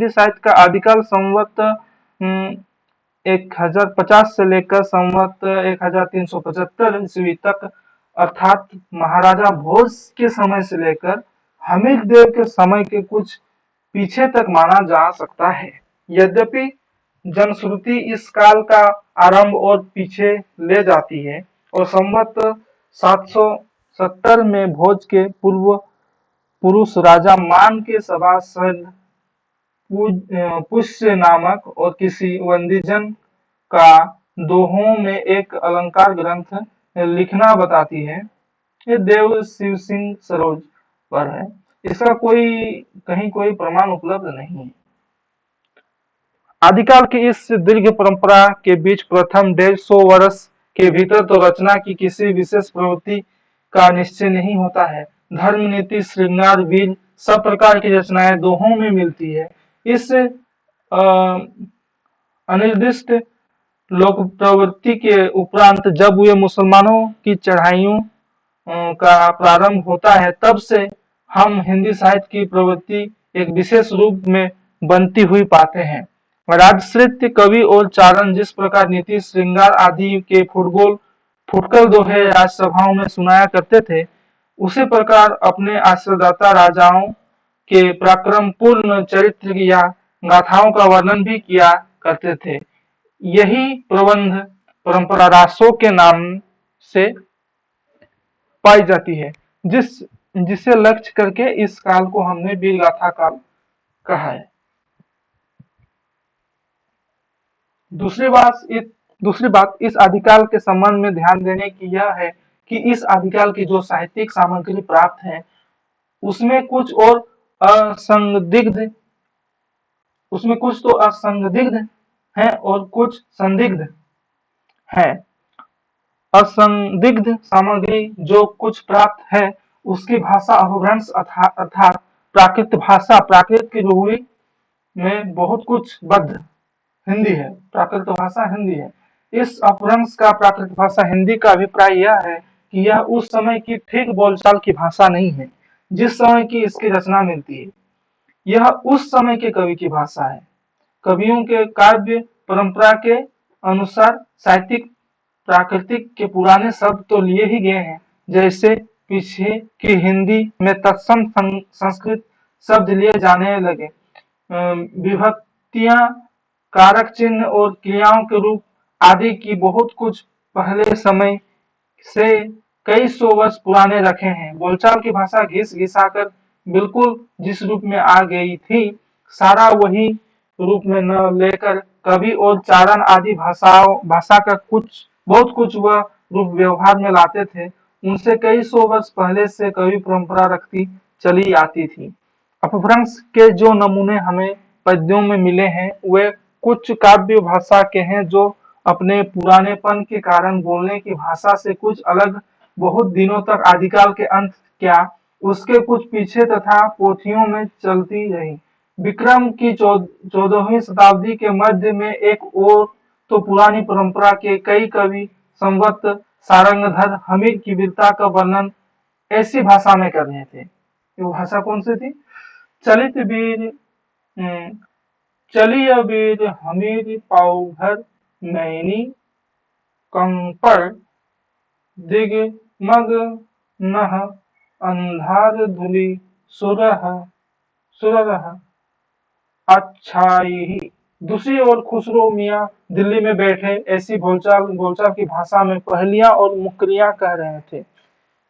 साहित्य का आदिकाल संवत 1050 से लेकर संवत 1375 ईस्वी तक अर्थात महाराजा भोज के समय से लेकर हमीर देव के समय के कुछ पीछे तक माना जा सकता है। यद्यपि जनश्रुति इस काल का आरंभ और पीछे ले जाती है और संवत 770 में भोज के पूर्व पुरुष राजा मान के सभासद पुष्य नामक और किसी वंदीजन का दोहों में एक अलंकार ग्रंथ लिखना बताती है। ये देव शिव सिंह सरोज पर है। इसका कहीं कोई प्रमाण उपलब्ध नहीं है। आदिकाल की इस दीर्घ परंपरा के बीच प्रथम 150 वर्ष के भीतर तो रचना की किसी विशेष प्रवृत्ति का निश्चय नहीं होता है। धर्म, नीति, श्रृंगार, वीर सब प्रकार की रचनाएं दोहों में मिलती है। इस अनिर्दिष्ट लोक प्रवृत्ति के उपरांत जब वे मुसलमानों की चढ़ाइयों का प्रारंभ होता है, तब से हम हिंदी साहित्य की प्रवृत्ति एक विशेष रूप में बनती हुई पाते हैं। राजश्रित कवि और चारण जिस प्रकार नीति, श्रृंगार आदि के फुटकल दोहे राजसभाओं में सुनाया करते थे, उसी प्रकार अपने आश्रयदाता राजाओं के पराक्रमपूर्ण चरित्र या गाथाओं का वर्णन भी किया करते थे। यही प्रबंध परंपरा रासों के नाम से पाई जाती है, जिसे लक्ष्य करके इस काल को हमने वीर गाथा काल कहा है। दूसरी बात इस आदिकाल के संबंध में ध्यान देने की यह है कि इस आदिकाल की जो साहित्यिक सामग्री प्राप्त है, उसमें कुछ तो असंदिग्ध है और कुछ संदिग्ध है। असंदिग्ध सामग्री जो कुछ प्राप्त है, उसकी भाषा अपभ्रंश अर्थात प्राकृत भाषा, प्राकृत की रूढ़ी में बहुत कुछ बद्ध हिंदी है। प्राकृत भाषा हिंदी है। इस अपभ्रंश का प्राकृत भाषा हिंदी का अभिप्राय यह है कि यह उस समय की ठीक बोलचाल की भाषा नहीं है जिस समय की इसकी रचना मिलती है। यह उस समय के कवि की भाषा है। कवियों के काव्य परंपरा के अनुसार साहित्यिक प्राकृतिक के पुराने शब्द तो लिए ही गए हैं, जैसे पीछे की हिंदी में तत्सम संस्कृत शब्द लिए जाने लगे। विभक्तियां, कारक चिन्ह और क्रियाओं के रूप आदि की बहुत कुछ पहले समय से कई सौ वर्ष पुराने रखे हैं। बोलचाल की भाषा घिस घिसाकर बिल्कुल जिस रूप में आ गई थी, सारा वही रूप में न लेकर कवि और चारण आदि भाषा का बहुत कुछ वह रूप व्यवहार में लाते थे। उनसे कई सौ वर्ष पहले से कवि परंपरा रखती चली आती थी। अपभ्रंश के जो नमूने हमें पद्यों में मिले हैं, वे कुछ काव्य भाषा के हैं जो अपने पुरानेपन के कारण बोलने की भाषा से कुछ अलग बहुत दिनों तक आदिकाल के अंत क्या उसके कुछ पीछे तथा पोथियों में चलती रही। विक्रम की 14वीं शताब्दी के मध्य में एक और तो पुरानी परंपरा के कई कवि संवत सारंगधर हमीर की वीरता का वर्णन ऐसी भाषा में कर रहे थे। वो भाषा कौन सी थी? चलित वीर चलिय वीर हमीर पाउघर नैनी कंपड़ दिगमग नह अंधार धुली सुरह सुरह अच्छाई ही। दूसरी ओर खुसरो मियाँ दिल्ली में बैठे ऐसी बोलचाल की भाषा में पहलियां और मुकरियां कह रहे थे।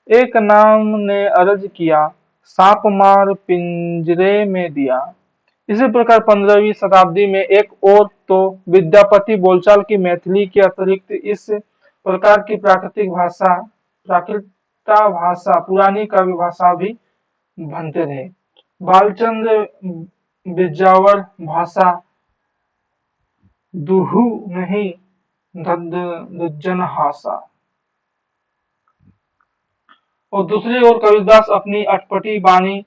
एक नाम ने अर्ज किया, सांप मार पिंजरे में दिया। इसी प्रकार 15वीं शताब्दी में एक और तो विद्यापति बोलचाल की मैथिली के अतिरिक्त इस प्रकार की प्राकृता भाषा पुरानी काव्य भाषा भी बनते रहे। बालचंद्र बिजावर भाषा दुहु नहीं दुज्जन हासा। और दूसरी ओर कबीरदास अपनी अटपटी बानी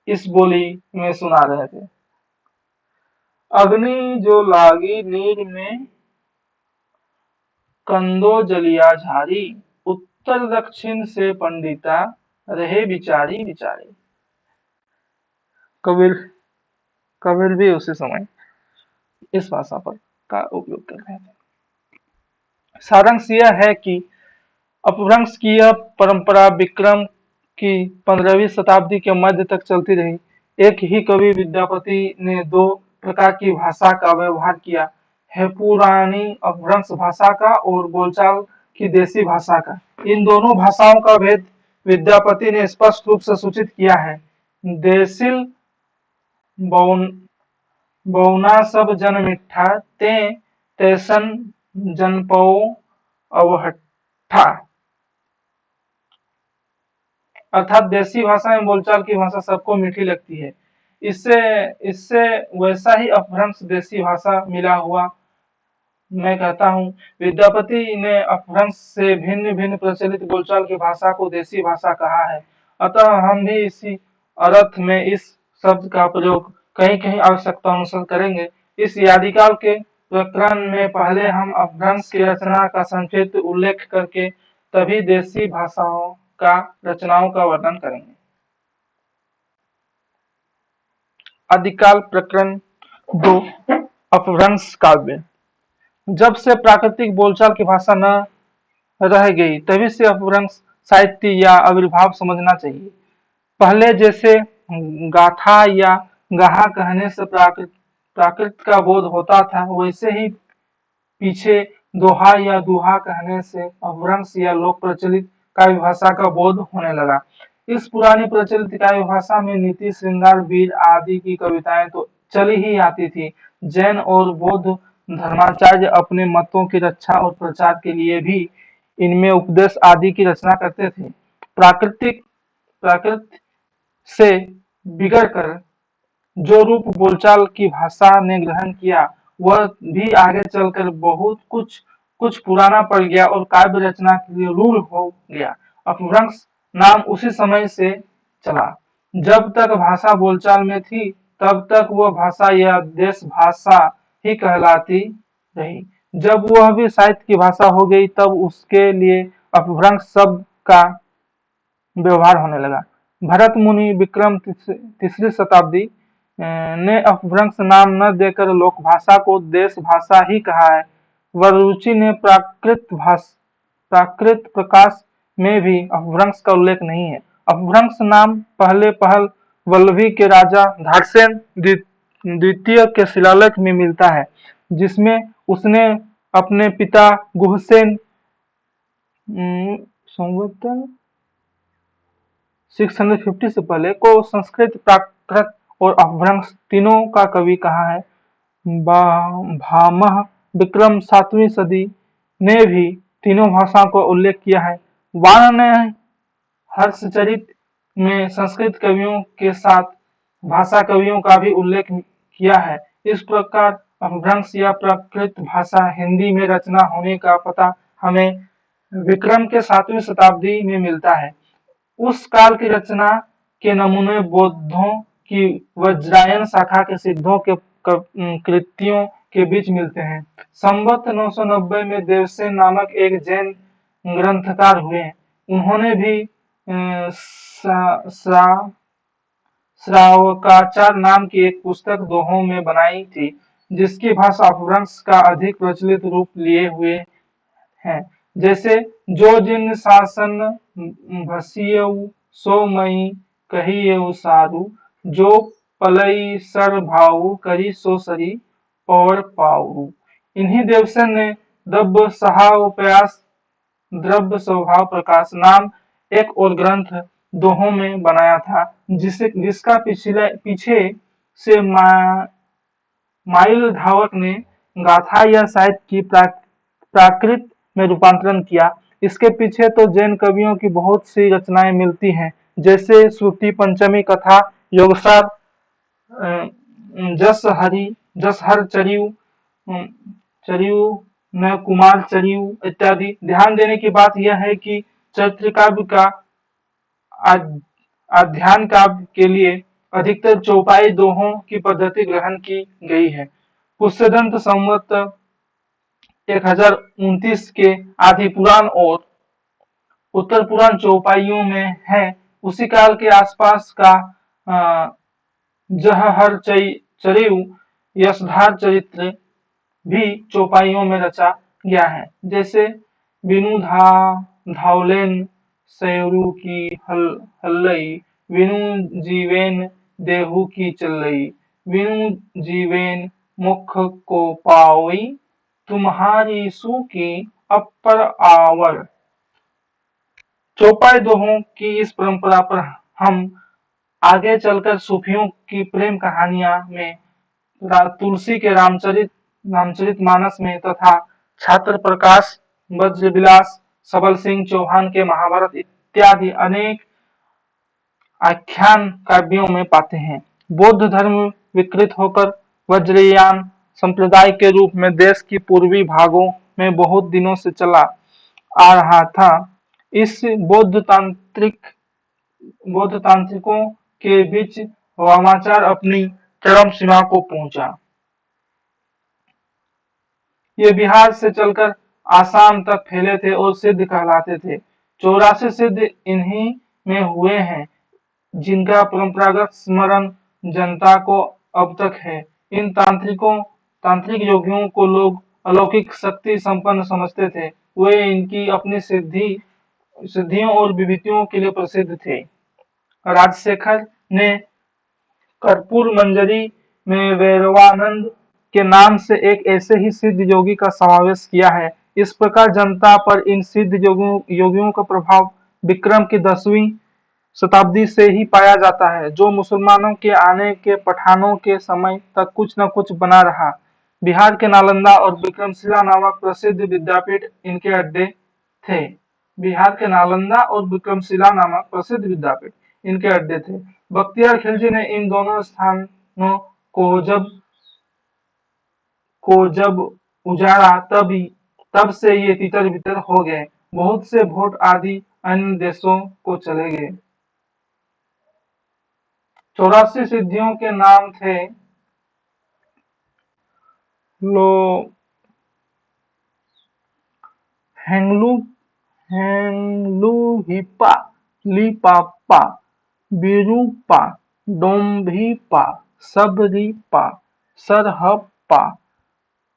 इस बोली में सुना रहे थे। अग्नि जो लागी नीर में कंदो जलिया झारी उत्तर दक्षिण से पंडिता रहे बिचारी बिचारी। कबीर भी उसी समय इस भाषा पर का उपयोग कर रहे थे। सारांश यह है कि अपभ्रंश की यह परंपरा विक्रम की 15वीं शताब्दी के मध्य तक चलती रही। एक ही कवि विद्यापति ने दो प्रकार की भाषा का व्यवहार किया है, पुरानी अपभ्रंश भाषा का और बोलचाल की देसी भाषा का। इन दोनों भाषाओं का भेद विद्यापति ने स्पष्ट रूप से सूचित किया है। देसिल बौना सब जन मिठा ते तैसन जनपौ अवहट्ठा। अर्थात देसी भाषा में बोलचाल की भाषा सबको मीठी लगती है। इससे इससे वैसा ही अपभ्रंश देसी भाषा मिला हुआ मैं कहता हूँ। विद्यापति ने अपभ्रंश से भिन्न भिन्न प्रचलित बोलचाल की भाषा को देसी भाषा कहा है। अतः हम भी इसी अर्थ में इस शब्द का प्रयोग कहीं कहीं आवश्यकता अनुसार करेंगे। इस आदिकाल के प्रकरण में पहले हम अपभ्रंश की रचना का संक्षिप्त उल्लेख करके तभी देसी भाषाओं का रचनाओं का वर्णन करेंगे। आदिकाल प्रकरण 2 अपभ्रंश काव्य। जब से प्राकृतिक बोलचाल की भाषा न रह गई तभी से अपभ्रंश साहित्य या आविर्भाव समझना चाहिए। पहले जैसे गाथा या गाहा कहने से प्राकृत का बोध होता था, वैसे ही पीछे दोहा या दुहा कहने से अपभ्रंश या लोक प्रचलित काव्य भाषा का बोध होने लगा। इस पुरानी प्रचलित काव्य भाषा में नीति श्रृंगार वीर आदि की कविताएं तो चली ही आती थी। जैन और बौद्ध धर्माचार्य अपने मतों की रक्षा और प्रचार के लिए भी इनमें उपदेश आदि की रचना करते थे। प्राकृत से बिगड़कर जो रूप बोलचाल की भाषा ने ग्रहण किया वह भी आगे चलकर बहुत कुछ पुराना पड़ गया और काव्य रचना के लिए रूढ़ हो गया। अपभ्रंश नाम उसी समय से चला। जब तक भाषा बोलचाल में थी तब तक वह भाषा या देश भाषा ही कहलाती रही। जब वह भी साहित्य की भाषा हो गई तब उसके लिए अपभ्रंश शब्द का व्यवहार होने लगा। भरत मुनि विक्रम तीसरी शताब्दी ने अपभ्रंश नाम न देकर लोक भाषा को देश भाषा ही कहा है। वरुचि ने प्राकृत प्रकाश में भी अपभ्रंश का उल्लेख नहीं है। अपभ्रंश नाम पहल वल्लभी के राजा धाटसेन द्वितीय के शिलालेख में मिलता है, जिसमें उसने अपने पिता गुहसेन 650 से पहले को संस्कृत, प्राकृत और अपभ्रंश तीनों का कवि कहा है। भामह विक्रम 7वीं सदी ने भी तीनों भाषाओं को उल्लेख किया है। वाण ने हर्षचरित में संस्कृत कवियों के साथ भाषा कवियों का भी उल्लेख किया है। इस प्रकार अपभ्रंश या प्राकृत भाषा हिंदी में रचना होने का पता हमें विक्रम के 7वीं शताब्दी में मिलता है। उस काल की रचना के नमूने बौद्धों की वज्रायन शाखा के सिद्धों के कृतियों के बीच मिलते हैं। संवत 990 में देवसेन नामक एक जैन ग्रंथकार हुए। उन्होंने भी श्रावकाचार नाम की एक पुस्तक दोहों में बनाई थी, जिसकी भाषा अपभ्रंश का अधिक प्रचलित रूप लिए हुए है। जैसे जो जिन शासन भसियऊ सो मई कहियऊ सारू, जो पलई सर भाऊ करी सो सरी पवर पाऊ। इन्हीं देवसेन ने द्रव्य सहावप्यास द्रव्य स्वभाव प्रकाश नाम एक और ग्रंथ दोहों में बनाया था, जिसका पीछे से माइल धावक ने गाथा या साहित्य की प्राकृत में रूपांतरण किया। इसके पीछे तो जैन कवियों की बहुत सी रचनाएं मिलती हैं, जैसे श्रुति पंचमी कथा, योगसार, जस हर चरियु, न कुमार चरियु इत्यादि। ध्यान देने की बात यह है कि चरित्र काव्य का आध्यान काव्य के लिए अधिकतर चौपाई दोहों की पद्धति ग्रहण की गई है। पुष्यदंत संवत 1029 के आदि पुराण और उत्तर पुराण चौपाइयों में है। उसी काल के आसपास का जहर चरियु यशधार चरित्र भी चौपाइयों में रचा गया है। जैसे बिनु धावलेन सयरु की हल्लई, विनु जीवेन देहु की चलई, विनु जीवेन मुख को पावई, तुम्हारी सु की अपर आवर। चौपाई दोहों की इस परंपरा पर हम आगे चलकर सूफियों की प्रेम कहानियां में तुलसी के रामचरितमानस में तथा छात्र प्रकाश, वज्रविलास, सबल सिंह चौहान के महाभारत इत्यादि अनेक आख्यान काव्यों में पाते हैं। बौद्ध धर्म विकृत होकर वज्रयान संप्रदाय के रूप में देश की पूर्वी भागों में बहुत दिनों से चला आ रहा था। इस बौद्ध तांत्रिकों के बीच वामाचार अपनी चरम सीमा को पहुंचा। ये बिहार से चलकर आसाम तक फैले थे और सिद्ध कहलाते थे। 84 सिद्ध इन्हीं में हुए हैं, जिनका परंपरागत स्मरण जनता को अब तक है। इन तांत्रिक योगियों को लोग अलौकिक शक्ति संपन्न समझते थे। वे इनकी अपनी सिद्धियों और विभूतियों के लिए प्रसिद्ध थे। राजशेखर ने कर्पूर मंजरी में वैरवानंद के नाम से एक ऐसे ही सिद्ध योगी का समावेश किया है। इस प्रकार जनता पर इन सिद्ध योगियों का प्रभाव विक्रम की 10वीं शताब्दी से ही पाया जाता है, जो मुसलमानों के आने के पठानों के समय तक कुछ न कुछ बना रहा। बिहार के नालंदा और विक्रमशिला नामक प्रसिद्ध विद्यापीठ इनके अड्डे थे। बिहार के नालंदा और विक्रमशिला नामक प्रसिद्ध विद्यापीठ इनके अड्डे थे। बख्तियार खिलजी ने इन दोनों स्थानों को जब उजाड़ा तब से ये तितर बितर हो गए। बहुत से भोट आदि अन्य देशों को चले गए। 84 सिद्धियों के नाम थे हेंगलुहिपा, लिपापा, विरूपा, डोम्भिपा, सबरीपा, सरहप्पा,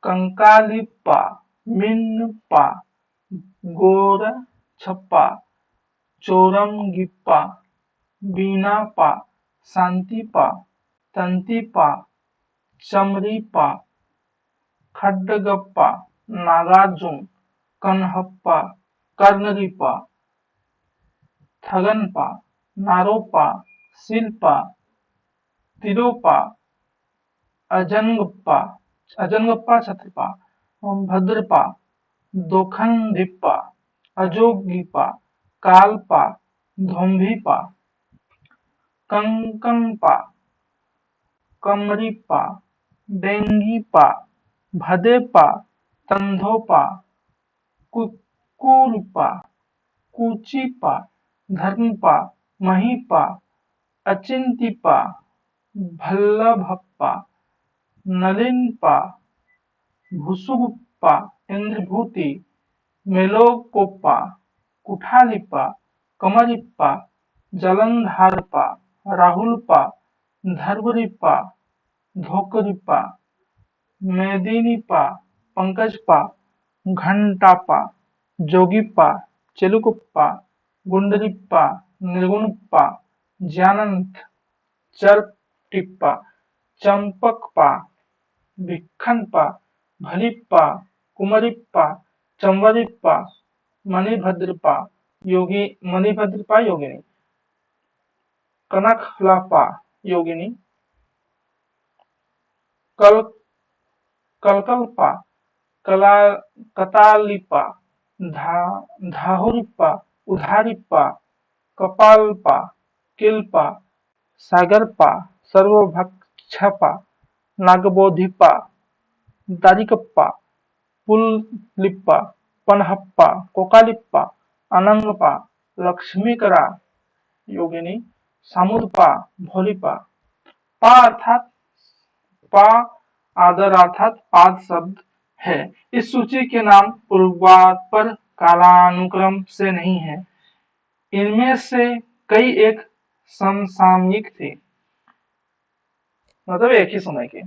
कंकालिपा, मिन्नपा, गोरछप्पा, चोरमगिप्पा, बीनापा, शांतिपा, तंतिपा, चमरीपा, खड्डगप्पा, नागार्जुन, कन्हप्पा, कर्णरीपा, थगनपा, नारोपा, शिल्पा, तिरोपा, अजंगप्पा छत्रपा, भद्रपा, दोखंदिप्पा, अजोगीपा, कालपा, धोम्भिपा, कंकंपा, कमरीपा, डेंगीपा, भदेपा, तंधोपा, कुकुरपा, कुचीपा, धर्मपा, महीपा, अचिंतिपा, भल्लभप्पा, नलिनपा, भुसुगुप्पा, इंद्रभूति, मेलोकोप्पा, कुठालिपा, कमरिप्पा, जलंधारपा, राहुलपा, धर्वरिपा, धोकरिपा, मेदिनीपा, पंकजपा, घंटापा, जोगीपा, चेलुकुप्पा, गुंडरिप्पा, निर्गुणप्पा, ज्ञानंत, चरटिप्पा, चंपकपा, भिक्खनपा, भलिप्पा, कुमरिप्पा, चंवरिप्पा, मणिभद्रपा, योगी मणिभद्रपा योगिनी, कनकलपा योगिनी, कल कलकल्पा, कला कतालिपा, धाहुरिप्पा, उधारिप्पा, कपालपा, किलपा, सागरपा, सर्वभक्षपा, नागबोधिपा, दारिकप्पा, पुललिप्पा, पनहप्पा, कोकालिप्पा, अनंगपा, लक्ष्मीकरा योगिनी, सामुदपा, भोलिपा। पा अर्थात पा आदर अर्थात पाद शब्द है। इस सूची के नाम पूर्वार्ध पर कालानुक्रम से नहीं है। इनमें से कई एक समसामयिक थे, मतलब एक ही समय के।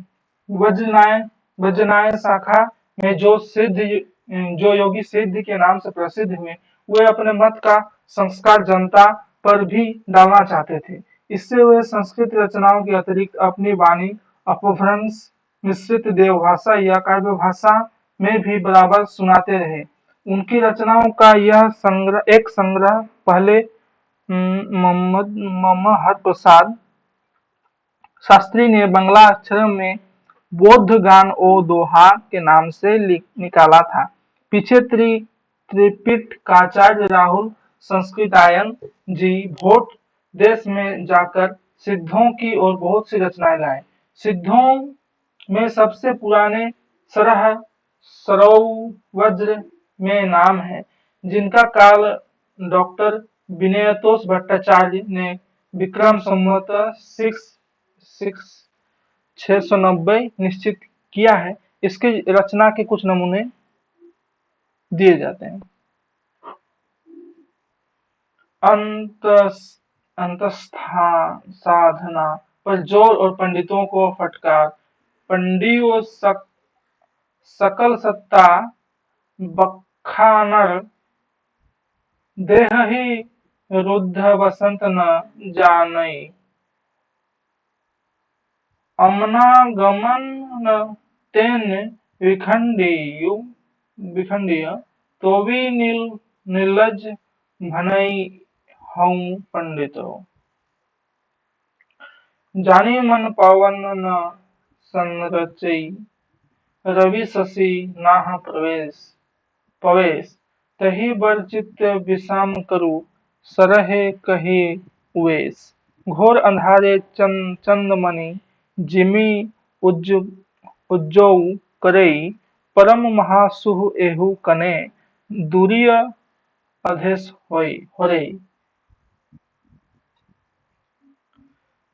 वज्रनाय शाखा में जो योगी सिद्ध के नाम से प्रसिद्ध हुए, वे अपने मत का संस्कार जनता पर भी डालना चाहते थे। इससे वे संस्कृत रचनाओं के अतिरिक्त अपनी वाणी अपभ्रंश मिश्रित देवभाषा या काव्य भाषा में भी बराबर सुनाते रहे। उनकी रचनाओं का यह एक संग्रह पहले मोहम्मद प्रसाद शास्त्री ने बंगला अक्षर में बौद्ध गान ओ दोहा के नाम से निकाला था। पीछे त्रिपिटकाचार्य राहुल संस्कृतायन जी भोट देश में जाकर सिद्धों की और बहुत सी रचनाएं लाए। सिद्धों में सबसे पुराने सरोवज्र में नाम है, जिनका काल डॉक्टर विनयतोष भट्टाचार्य ने विक्रम संवत 690 निश्चित किया है। इसके रचना के कुछ नमूने दिए जाते हैं। अंतस्था साधना पर जोर और पंडितों को फटकार। पंडियों सकल सत्ता बखानर, देह ही रुद्ध वसंत न जानई। अमना गमन तेन विखंडिय तो भी निर्लज भनई हूँ पंडितो। जानी मन पावन न संरचई, रवि शशि नाह पवेश। तही बर चित्त विषम करु, सरहे कहे उवेश। घोर अंधारे चंदमणि, जिमी उज्जौ करई। परम महासुह एहु कने, दूरिय अधेश होरे।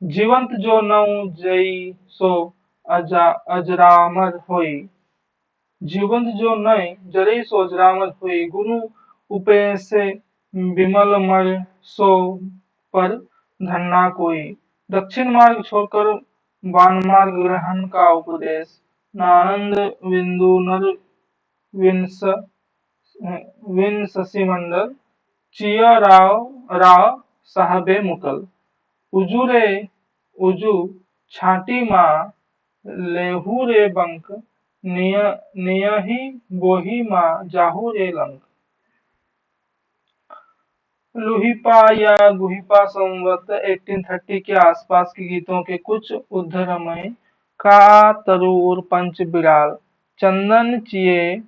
जीवंत जो नौ जई सो अजरामर होई। जीवंत जो नय जरई सो अजरामर होई। गुरु उपैसे विमल मर, सो पर धन्ना कोई। दक्षिण मार्ग छोड़कर वान मार्ग ग्रहण का उपदेश। नानंद बिंदु नर विंससी मंडल, चिया राव साहबे मुकल। उजू छाटी माँ, लेहू रे बंक। नियहि बोही माँ, जाहू रे लंक। लुहिपा या गुहिपा संवत 1830 के आसपास के गीतों के कुछ उद्धरणमय। का तरूर पंच बिराल, चंदन चिये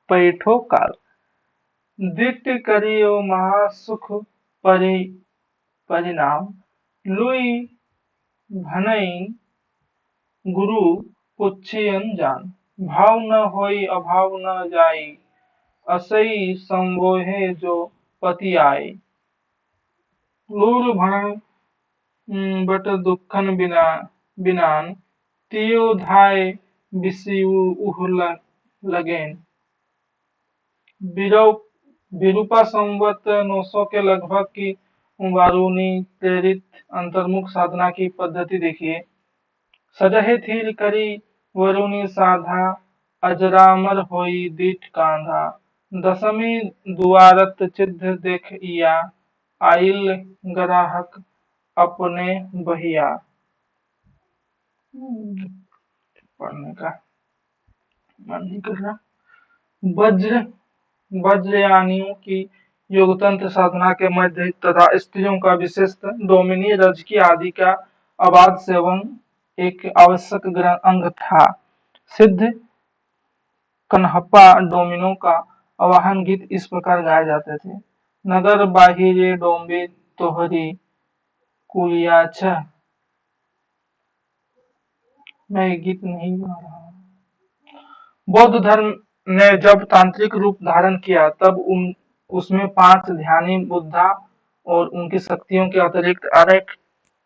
पैठो काल। दिट्ट करियो महासुख परिणाम, लुई भनई गुरु पुच्छी अनजान। भाव न होई अभाव न जाई, असई संबोहे जो पति आए। लूर भण बट दुखन बिनान, तियो धाय बिसियु उह लगेन। विरूपा संवत 900 के लगभग की वारूणी प्रेरित अंतर्मुख साधना की पद्धति देखिए। सजहे थीर करी वरुणी साधा, अजरामर होई दीठ कांधा। दसमी दुआरत चिद्ध देखिया, आइल ग्राहक अपने बहिया। पढ़ने का मन नहीं कर रहा। वज्र वज्रयानियों की योगतंत्र साधना के मध्य तथा स्त्रियों का विशिष्ट डोमिनी रजकी आदि का अबाध सेवन एक आवश्यक अंग था। सिद्ध कन्हप्पा डोमिनो का आवाहन गीत इस प्रकार गाए जाते थे। नगर बाहिरे डोंबे तोहरी कुलिया छह। मैं ये गीत नहीं गा रहा हूँ। बौद्ध धर्म ने जब तांत्रिक रूप धारण किया तब उसमें 5 ध्यानी बुद्धा और उनकी शक्तियों के अतिरिक्त अनेक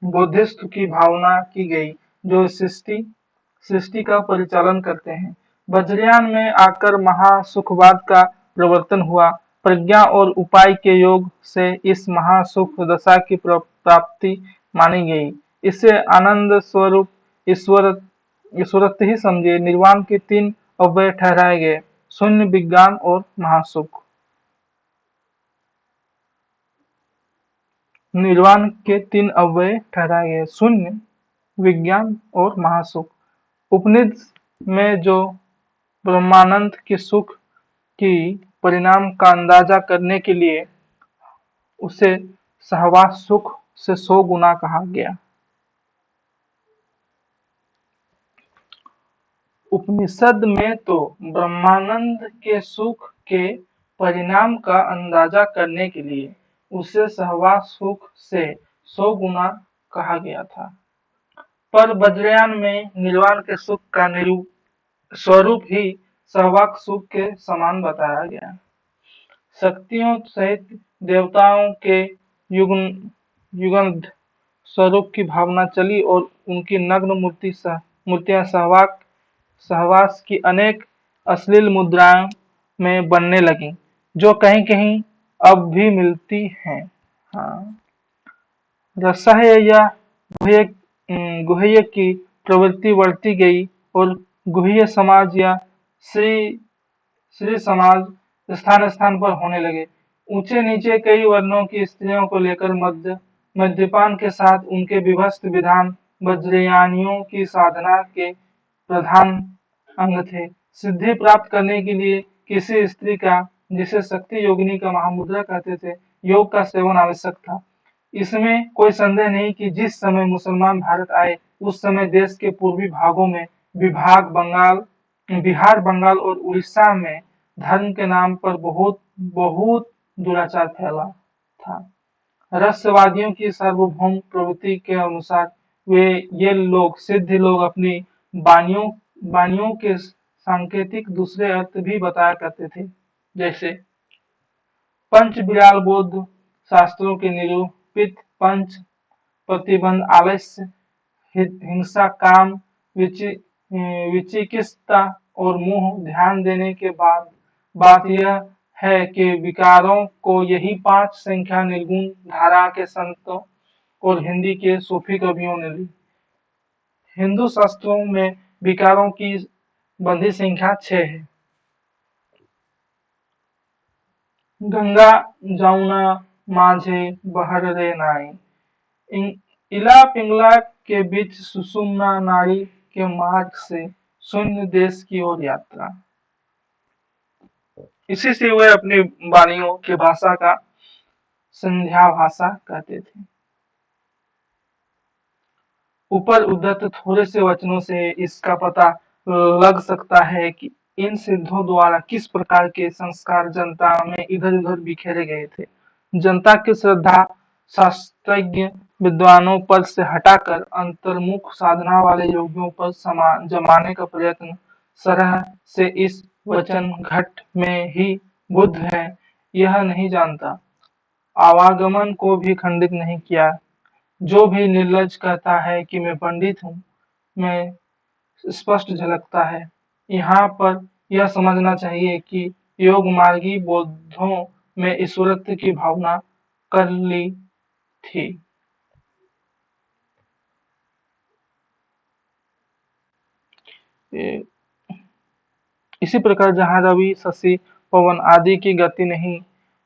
बुद्धिस्ट की भावना की गई जो सृष्टि का परिचालन करते हैं। वज्रयान में आकर महासुखवाद का प्रवर्तन हुआ। प्रज्ञा और उपाय के योग से इस महासुख दशा की प्राप्ति मानी गई। इसे आनंद स्वरूप ईश्वरत्व ही समझे। निर्वाण के 3 अव्यय ठहराए गए, शून्य, विज्ञान और महासुख। निर्वाण के 3 अव्यय ठहराए गए, शून्य, विज्ञान और महासुख। उपनिषद में जो ब्रह्मानंद के सुख की परिणाम का अंदाजा करने के लिए उसे सहवास सुख से 100 गुना कहा गया। उपनिषद में तो ब्रह्मानंद के सुख के परिणाम का अंदाजा करने के लिए उसे सहवास सुख से 100 गुना कहा गया था, पर वज्रयान में निर्वाण के सुख का स्वरूप ही सहवास सुख के समान बताया गया। शक्तियों सहित देवताओं के युगंध स्वरूप की भावना चली और उनकी नग्न मूर्तियां सहवास की अनेक अश्लील मुद्राओं में बनने लगी, जो कहीं कहीं अब भी मिलती हैं। हाँ। रसाय या गुह्य की प्रवृत्ति बढ़ती गई और गुह्य समाज या श्री समाज स्थान स्थान पर होने लगे। ऊंचे नीचे कई वर्णों की स्त्रियों को लेकर मद्यपान के साथ उनके विभस्त विधान वज्रयानियों की साधना के प्रधान अंग थे। सिद्धि प्राप्त करने के लिए किसी स्त्री का, जिसे शक्ति योगिनी का महामुद्रा कहते थे, योग का सेवन आवश्यक था। इसमें कोई संदेह नहीं कि जिस समय मुसलमान भारत आए उस समय देश के पूर्वी भागों में बिहार, बंगाल और उड़ीसा में धर्म के नाम पर बहुत दुराचार फैला था। रहस्यवादियों की सार्वभौम प्रवृत्ति के अनुसार ये लोग सिद्ध लोग अपनी वाणियों के सांकेतिक दूसरे अर्थ भी बताया करते थे, जैसे पंच विराल बौद्ध शास्त्रों के निरूपित पंच प्रतिबंध आलस्य, हिंसा, काम, विचिकित्सा और मोह। ध्यान देने के बाद बात यह है कि विकारों को यही 5 संख्या निर्गुण धारा के संतों और हिंदी के सूफी कवियों ने ली। हिंदू शास्त्रों में विकारों की बंधी संख्या 6 है। गंगा जमुना माझे बहर रे नाई, इला पिंगला के बीच सुषुम्ना नाड़ी के मार्ग से शून्य देश की ओर यात्रा। इसी से वे अपनी वाणियों की भाषा का संध्या भाषा कहते थे। ऊपर उद्धत थोड़े से वचनों से इसका पता लग सकता है कि इन सिद्धों द्वारा किस प्रकार के संस्कार जनता में इधर उधर बिखेरे गए थे। जनता की श्रद्धा शास्त्रज्ञ विद्वानों पर से हटाकर अंतर्मुख साधना वाले योगियों पर जमाने का प्रयत्न सरह से इस वचन घट में ही बुद्ध है यह नहीं जानता, आवागमन को भी खंडित नहीं किया। जो भी निर्लज कहता है कि मैं पंडित हूँ, मैं स्पष्ट झलकता है। यहाँ पर यह समझना चाहिए कि योग मार्गी बौद्धों में ईश्वरत्व की भावना कर ली थी। इसी प्रकार जहाँ रवि शशि पवन आदि की गति नहीं,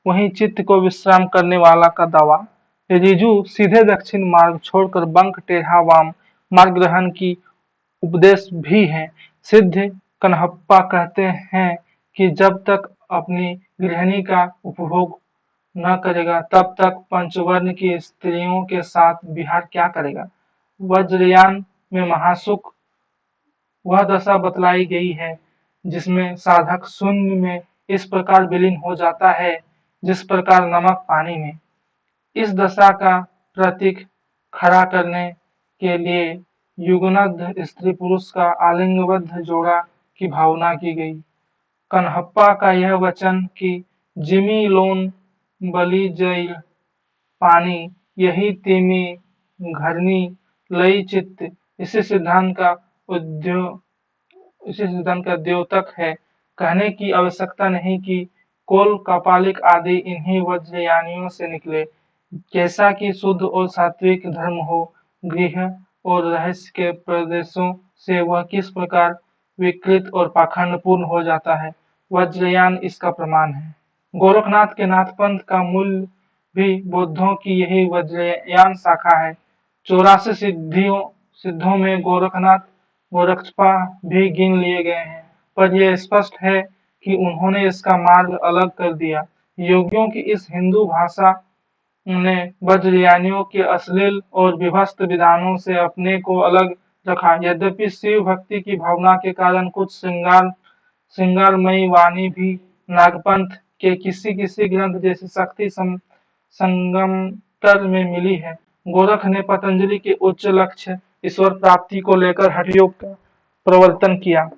वहीं चित्त को विश्राम करने वाला का दावा। ऋजु सीधे दक्षिण मार्ग छोड़कर बंक टेढ़ा वाम मार्ग ग्रहण की उपदेश भी है। सिद्ध कन्हप्पा कहते हैं कि जब तक अपनी गृहिणी का उपभोग न करेगा तब तक पंचवर्ण की स्त्रियों के साथ विहार क्या करेगा। वज्रयान में महासुख वह दशा बतलाई गई है जिसमें साधक शून्य में इस प्रकार विलीन हो जाता है जिस प्रकार नमक पानी में। इस दशा का प्रतीक खड़ा करने के लिए युगनद्ध स्त्री पुरुष का आलिंगबद्ध जोड़ा की भावना की गई। कन्हप्पा का यह वचन कि जिमी लोन बली जैल पानी यही तिमी घरनी लई चित्त इसी सिद्धांत का द्योतक है। कहने की आवश्यकता नहीं कि कोल कपालिक आदि इन्हीं वज्रयानियों से निकले। जैसा कि शुद्ध और सात्विक धर्म हो, गृह और रहस्य के प्रदेशों से वह किस प्रकार विकृत और पाखंडपूर्ण हो जाता है, वज्रयान इसका प्रमाण है। गोरखनाथ के नाथपंथ का मूल भी बौद्धों की यही वज्रयान शाखा है। 84 सिद्धों में गोरखनाथ गोरक्षपा भी गिन लिए गए हैं, पर यह स्पष्ट है कि उन्होंने इसका मार्ग अलग कर दिया। योगियों की इस हिंदू भाषा ने वज्रयानियों के अश्लील और विभत्स विधानों से अपने को अलग रखा। यद्यपि शिव भक्ति की भावना के कारण कुछ श्रृंगारमयी वाणी भी नागपंथ के किसी किसी ग्रंथ जैसे शक्ति संगमतर में मिली है। गोरख ने पतंजलि के उच्च लक्ष्य ईश्वर प्राप्ति को लेकर हठयोग का प्रवर्तन किया।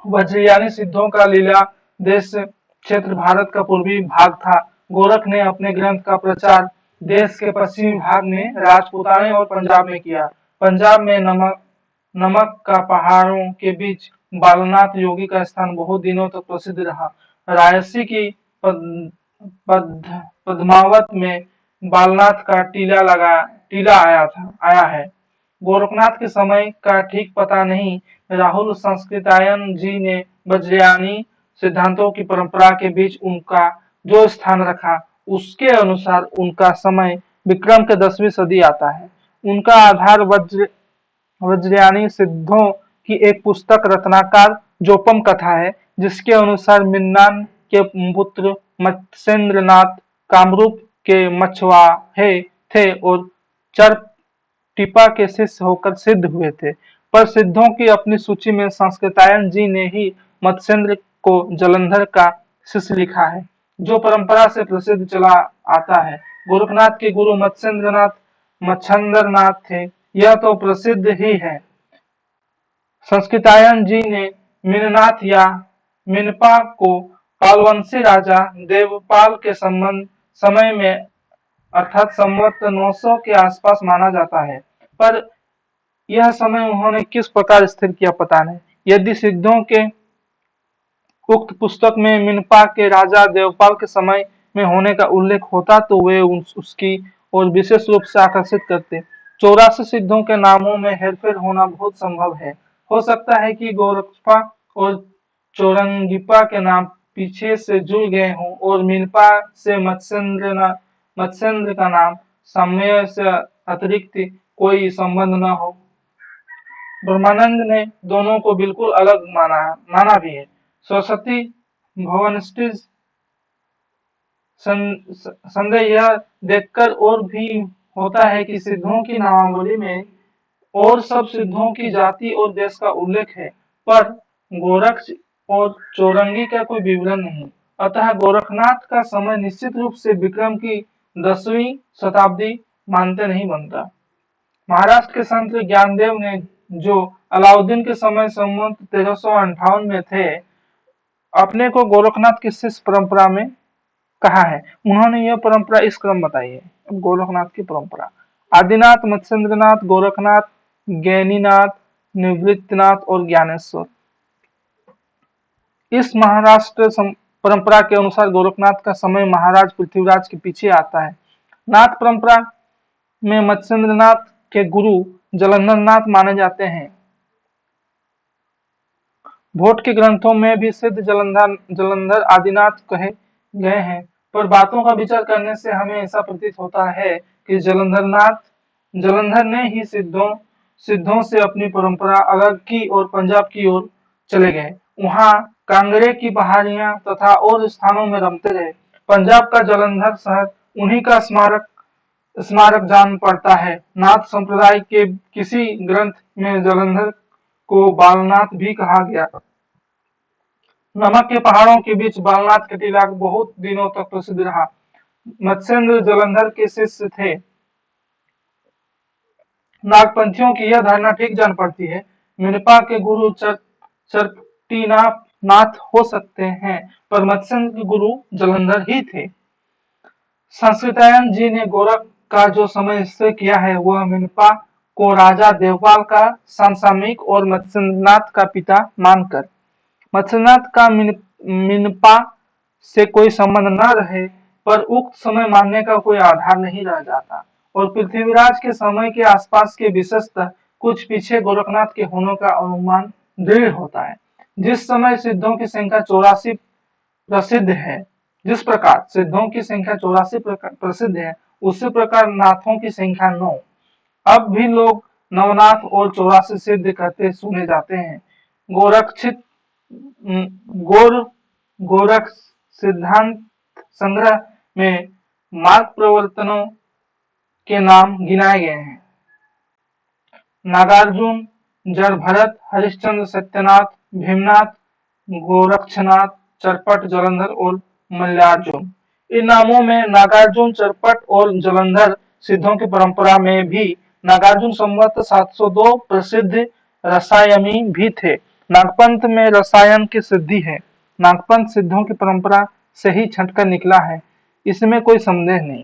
वज्रयानी सिद्धों का लीला देश क्षेत्र भारत का पूर्वी भाग था। गोरख ने अपने ग्रंथ का प्रचार देश के पश्चिमी भाग में राजपूताने और पंजाब में किया। पंजाब में नमक का पहाड़ों के बीच बालनाथ योगी का स्थान बहुत दिनों तक प्रसिद्ध रहा। रायसी की पद्मावत में बालनाथ का टीला आया है। गोरखनाथ के समय का ठीक पता नहीं। राहुल संस्कृतायन जी ने वज्रयानी सिद्धांतों की परंपरा के बीच उनका जो स्थान रखा, उसके अनुसार उनका समय विक्रम के 10वीं सदी आता है। उनका आधार वज्रयानी सिद्धों की एक पुस्तक रत्नाकर जोपम कथा है, जिसके अनुसार मिन्नान के पुत्र मत्स्येंद्रनाथ कामरूप के मछुआरे थे और चर टिपा के शिष्य होकर सिद्ध हुए थे। पर सिद्धों की अपनी सूची में संस्कृतायन जी ने ही मत्स्येंद्र को जलंधर का शिष्य लिखा है, जो परंपरा से प्रसिद्ध चला आता है। गोरखनाथ के गुरु मच्छंद्रनाथ थे, यह तो प्रसिद्ध ही है। संस्कृतायन जी ने मिननाथ या मिनपा को पालवंशी राजा देवपाल के समय में अर्थात संवत 900 के आसपास माना जाता है, पर यह समय उन्होंने किस प्रकार स्थिर किया पता नहीं। यदि सिद्धों के उक्त पुस्तक में मिनपा के राजा देवपाल के समय में होने का उल्लेख होता तो वे उसकी और विशेष रूप से आकर्षित करते। 84 सिद्धों के नामों में हेरफेर होना बहुत संभव है। हो सकता है कि गोरक्षपा और चौरंगीपा के नाम पीछे से जुड़ गए हों और मिनपा से मत्स्येंद्र का नाम समय से अतिरिक्त कोई संबंध न हो। ब्रह्मानंद ने दोनों को बिल्कुल अलग माना भी है। सरस्वती भवनिष्ठ संदेह यह देखकर और भी होता है कि सिद्धों की नामावली में और सब सिद्धों की जाति और देश का उल्लेख है, पर गोरक्ष और चौरंगी का कोई विवरण नहीं। अतः गोरखनाथ का समय निश्चित रूप से विक्रम की 10वीं शताब्दी मानते नहीं बनता। महाराष्ट्र के संत ज्ञानदेव ने जो अलाउद्दीन के समय संवत 1358 में थे, अपने को गोरखनाथ की शिष्य परंपरा में कहा है। उन्होंने यह परंपरा इस क्रम बताई है। अब गोरखनाथ की परंपरा: आदिनाथ, मत्स्येंद्रनाथ, गोरखनाथ, गैनीनाथ, निवृत्तिनाथ और ज्ञानेश्वर। इस महाराष्ट्र परंपरा के अनुसार गोरखनाथ का समय महाराज पृथ्वीराज के पीछे आता है। नाथ परंपरा में मत्स्येंद्रनाथ के गुरु जलंधरनाथ माने जाते हैं। भोट के ग्रंथों में भी सिद्ध जलंधर आदिनाथ कहे गए हैं, पर बातों का विचार करने से हमें ऐसा प्रतीत होता है कि जलंधर ने ही सिद्धों से अपनी परंपरा अलग की और पंजाब की ओर चले गए। वहां कांगड़े की पहाड़ियां तथा और स्थानों में रमते रहे। पंजाब का जलंधर शहर उन्हीं का स्मारक जान पड़ता है। नाथ संप्रदाय के किसी ग्रंथ में जलंधर को बालनाथ भी कहा गया। नमक के पहाड़ों के बीच बालनाथ का टीला बहुत दिनों तक प्रसिद्ध रहा। मत्स्येंद्र जलंधर के शिष्य थे। नागपंथियों की यह धारणा ठीक जान पड़ती है। मिनपा के गुरु चरटीनाथ हो सकते हैं, पर मत्स्येंद्र के गुरु जलंधर ही थे। संस्कृतायन जी ने गोरख का जो समय स्थिर किया है, वह मिनपा को राजा देवपाल का समसामयिक और मत्स्येंद्रनाथ का पिता मानकर, मत्स्येंद्रनाथ का मिनपा से कोई संबंध न रहे पर उक्त समय मानने का कोई आधार नहीं रह जाता, और पृथ्वीराज के समय के आसपास के विशेषतः कुछ पीछे गोरखनाथ के होने का अनुमान दृढ़ होता है। जिस समय सिद्धों की संख्या 84 प्रसिद्ध है, जिस प्रकार सिद्धों की संख्या 84 प्रसिद्ध है, उसी प्रकार नाथों की संख्या 9। अब भी लोग नवनाथ और 84 सिद्ध कहते सुने जाते हैं। गोरख सिद्धांत संग्रह में मार्ग प्रवर्तनों के नाम गिनाए गए हैं: नागार्जुन, जड़भरत, हरिश्चंद्र, सत्यनाथ, भीमनाथ, गोरक्षनाथ, चरपट, जलंधर और मल्लार्जुन। इन नामों में नागार्जुन, चरपट और जलंधर सिद्धों की परंपरा में भी नागार्जुन संवत 702 प्रसिद्ध रसायनी भी थे। नागपंथ में रसायन की सिद्धि है। नागपंथ सिद्धों की परंपरा से ही छंटकर निकला है, इसमें कोई संदेह नहीं।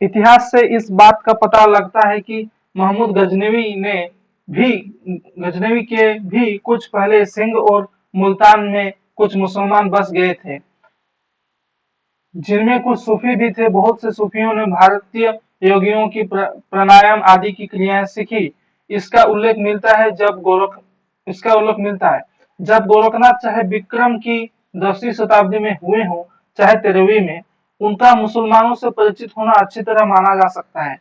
इतिहास से इस बात का पता लगता है कि महमूद गजनवी के भी कुछ पहले सिंध और मुल्तान में कुछ मुसलमान बस गए थे, जिनमें कुछ सूफी भी थे। बहुत से सूफियों ने भारतीय योगियों की प्राणायाम आदि की क्रियाएं सीखी। इसका उल्लेख मिलता है जब गोरखनाथ चाहे विक्रम की 10वीं शताब्दी में हुए हो, चाहे 13वीं में, उनका मुसलमानों से परिचित होना अच्छी तरह माना जा सकता है,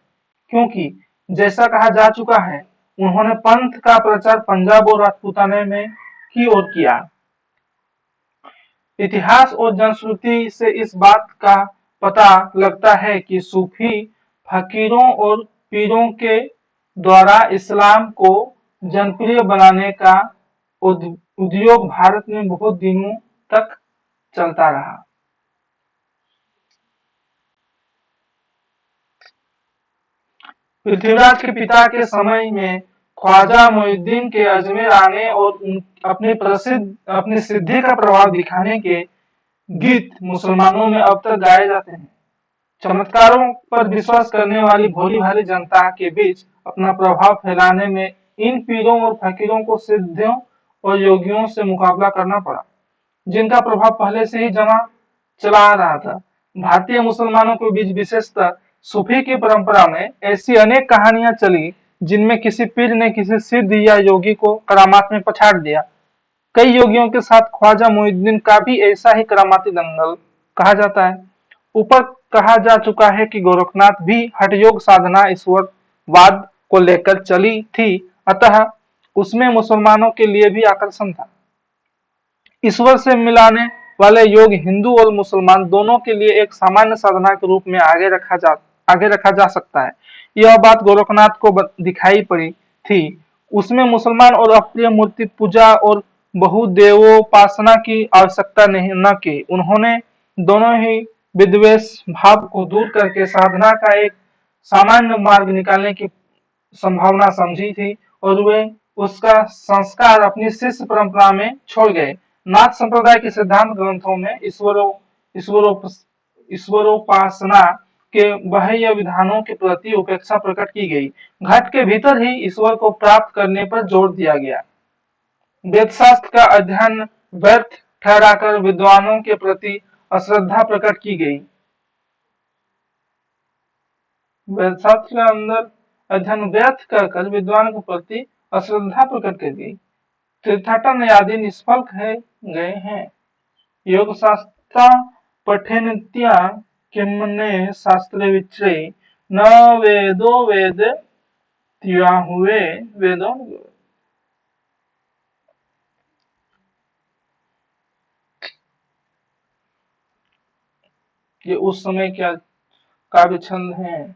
क्योंकि जैसा कहा जा चुका है, उन्होंने पंथ का प्रचार पंजाब और राजपूताना में की ओर किया। इतिहास और जनश्रुति से इस बात का पता लगता है कि सूफी फकीरों और पीरों के द्वारा इस्लाम को जनप्रिय बनाने का उद्योग भारत में बहुत दिनों तक चलता रहा। पृथ्वीराज के पिता के समय में ख्वाजा मोइनुद्दीन के अजमेर आने और अपनी सिद्धि का प्रभाव दिखाने के गीत मुसलमानों में अब तक गाए जाते हैं। चमत्कारों पर विश्वास करने वाली भोली भाली जनता के बीच अपना प्रभाव फैलाने में इन पीरों और फकीरों को सिद्धियों और योगियों से मुकाबला करना पड़ा, जिनका प्रभाव पहले से ही चला आ रहा था। भारतीय मुसलमानों के बीच विशेषतः सूफी की परंपरा में ऐसी अनेक कहानियां चली, जिनमें किसी पीर ने किसी सिद्ध या योगी को करामात में पछाड़ दिया। कई योगियों के साथ ख्वाजा मोइनुद्दीन का भी ऐसा ही करामाती दंगल कहा जाता है। ऊपर कहा जा चुका है कि गोरखनाथ भी हठयोग साधना ईश्वरवाद को लेकर चली थी, अतः उसमें मुसलमानों के लिए भी आकर्षण था। ईश्वर से मिलाने वाले योग हिंदू और मुसलमान दोनों के लिए एक सामान्य साधना के रूप में आगे रखा जा सकता है। यह बात गोरखनाथ को दिखाई पड़ी थी। उसमें मुसलमान और अप्रिय मूर्ति पूजा और बहुदेवोपासना की आवश्यकता न की। उन्होंने दोनों ही विद्वेष भाव को दूर करके साधना का एक सामान्य मार्ग निकालने की संभावना समझी थी और वे उसका संस्कार अपनी शिष्य परंपरा में छोड़ गए। नाथ संप्रदाय के सिद्धांत ग्रंथों में ईश्वरोपासना के बाह्य विधानों के प्रति उपेक्षा प्रकट की गई। घट के भीतर ही ईश्वर को प्राप्त करने पर जोर दिया गया। वेदशास्त्र का अध्ययन व्यर्थ ठहराकर विद्वानों के प्रति अश्रद्धा प्रकट की गई। वेदशास्त्र के अंदर अध्ययन व्यर्थ कर विद्वान के प्रति अश्रद्धा प्रकट कर गई। तीर्थाटन आदि निष्फल गए हैं। योग शास्त्र पठेन्त्या किमने शास्त्रे विच्रे न वेदो वेद हुए वेदों। ये उस समय क्या काव्य छंद है,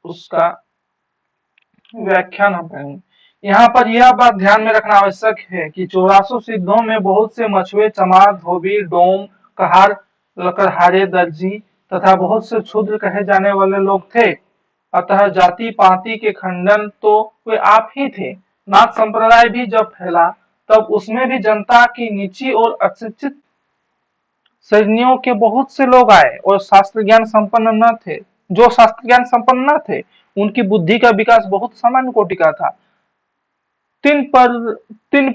उसका व्याख्यान हम करेंगे। यहाँ पर यह बात ध्यान में रखना आवश्यक है कि 84 सिद्धों में बहुत से मछुए, चमार, धोबी, डोम, कहार, लकड़हारे, दर्जी तथा बहुत से क्षुद्र कहे जाने वाले लोग थे। अतः जाति पाति के खंडन तो वे आप ही थे। नाथ संप्रदाय भी जब फैला तब उसमें भी जनता की नीची और अशिक्षित श्रेणियों के बहुत से लोग आए और शास्त्र ज्ञान संपन्न न थे। जो शास्त्र ज्ञान संपन्न न थे उनकी बुद्धि का विकास बहुत सामान्य कोटि का था। तिन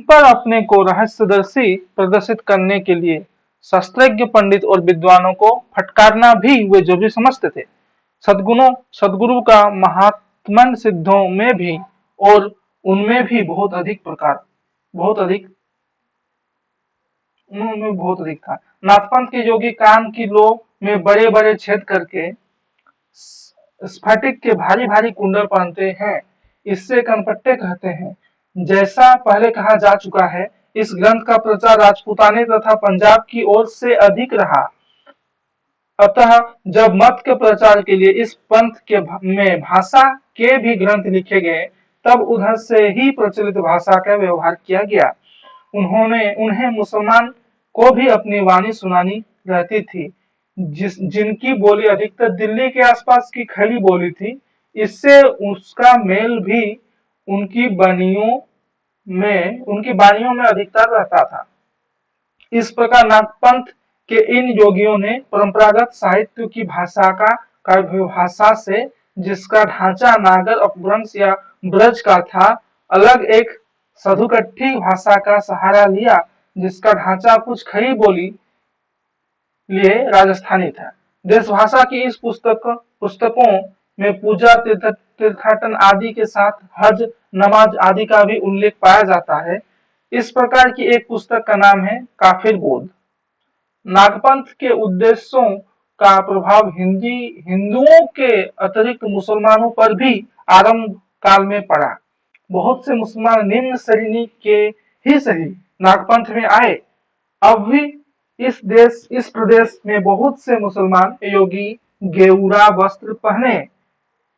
पर अपने को रहस्यदर्शी प्रदर्शित करने के लिए शास्त्रज्ञ पंडित और विद्वानों को फटकारना भी वे जरूरी समझते थे। सद्गुरु का महात्मन सिद्धों में भी और उनमें भी बहुत अधिक था। नाथपंथ के योगी कान की लो में बड़े बड़े छेद करके स्फटिक के भारी भारी कुंडल पहनते हैं। इससे कनपट्टे कहते हैं। जैसा पहले कहा जा चुका है, इस ग्रंथ का प्रचार राजपूताने तथा पंजाब की ओर से अधिक रहा। अतः जब मत के प्रचार के लिए इस पंथ में भाषा के भी ग्रंथ लिखे गए तब उधर से ही प्रचलित भाषा का व्यवहार किया गया। उन्हें मुसलमान को भी अपनी वाणी सुनानी रहती थी, जिनकी बोली अधिकतर दिल्ली के आसपास की खड़ी बोली थी। इससे उसका मेल भी उनकी वाणियों में अधिकतर रहता था। इस प्रकार नाथपंथ के इन योगियों ने परंपरागत साहित्य की भाषा का काव्य भाषा से, जिसका ढांचा नागर अपभ्रंश या ब्रज का था, अलग एक सधुकट्ठी भाषा का सहारा लिया, जिसका ढांचा कुछ खड़ी बोली लिए राजस्थानी था। देश भाषा की इस पुस्तकों में पूजा, तीर्थाटन आदि के साथ हज, नमाज आदि का भी उल्लेख पाया जाता है। इस प्रकार की एक पुस्तक का नाम है काफिर बोध। नागपंथ के उद्देश्यों का प्रभाव हिंदुओं के अतिरिक्त मुसलमानों पर भी आरंभ काल में पड़ा। बहुत से मुसलमान निम्न श्रेणी के ही सही नागपंथ में आए। अब भी इस प्रदेश में बहुत से मुसलमान योगी गेउरा वस्त्र पहने,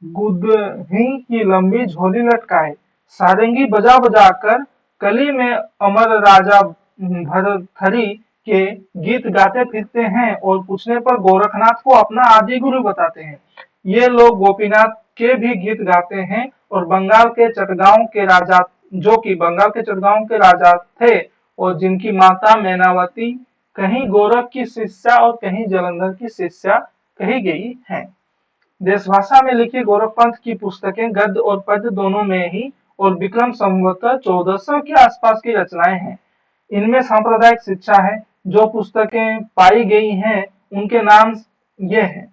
गुदही की लंबी झोली लटकाए, सारंगी बजा बजा कर कली में अमर राजा भरथरी के गीत गाते फिरते हैं और पूछने पर गोरखनाथ को अपना आदि गुरु बताते हैं। ये लोग गोपीनाथ के भी गीत गाते हैं और बंगाल के चटगांव के राजा, जो कि बंगाल के चटगांव के राजा थे और जिनकी माता मैनावती कहीं गोरख की शिष्या और कहीं जलंधर की शिष्या कही गई है। देशभाषा में लिखी गोरखपंथ की पुस्तकें गद्य और पद्य दोनों में ही और विक्रम संवत 1400 के आसपास की रचनाएं हैं। इनमें सांप्रदायिक शिक्षा है। जो पुस्तकें पाई गई हैं उनके नाम ये हैं: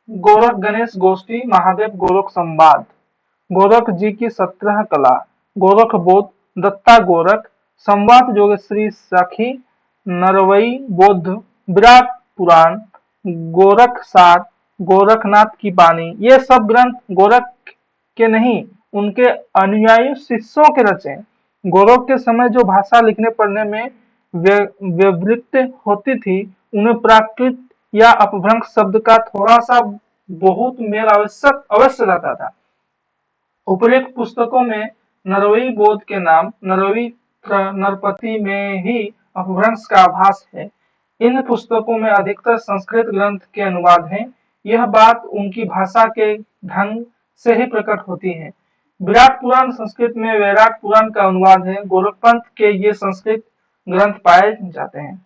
गोरख गणेश गोष्ठी, महादेव गोरख संवाद, गोरख जी की 17 कला, गोरख बोध, दत्ता गोरख संवाद, जोगेश्वरी सखी, नरवई बोध, विराट पुराण, गोरख सार, गोरखनाथ की बानी। ये सब ग्रंथ गोरख के नहीं, उनके अनुयायी शिष्यों के रचे। गोरख के समय जो भाषा लिखने पढ़ने में व्यवृत्त होती थी, उन्हें प्राकृत या अपभ्रंश शब्द का थोड़ा सा बहुत मेल अवश्य रहता था। उपरोक्त पुस्तकों में नरवई बोध के नाम नरवी नरपति में ही अपभ्रंश का आभास है। इन पुस्तकों में अधिकतर संस्कृत ग्रंथ के अनुवाद हैं। यह बात उनकी भाषा के ढंग से ही प्रकट होती है। विराट पुराण संस्कृत में वैराट पुराण का अनुवाद है। गोरखपंथ के ये संस्कृत ग्रंथ पाए जाते हैं।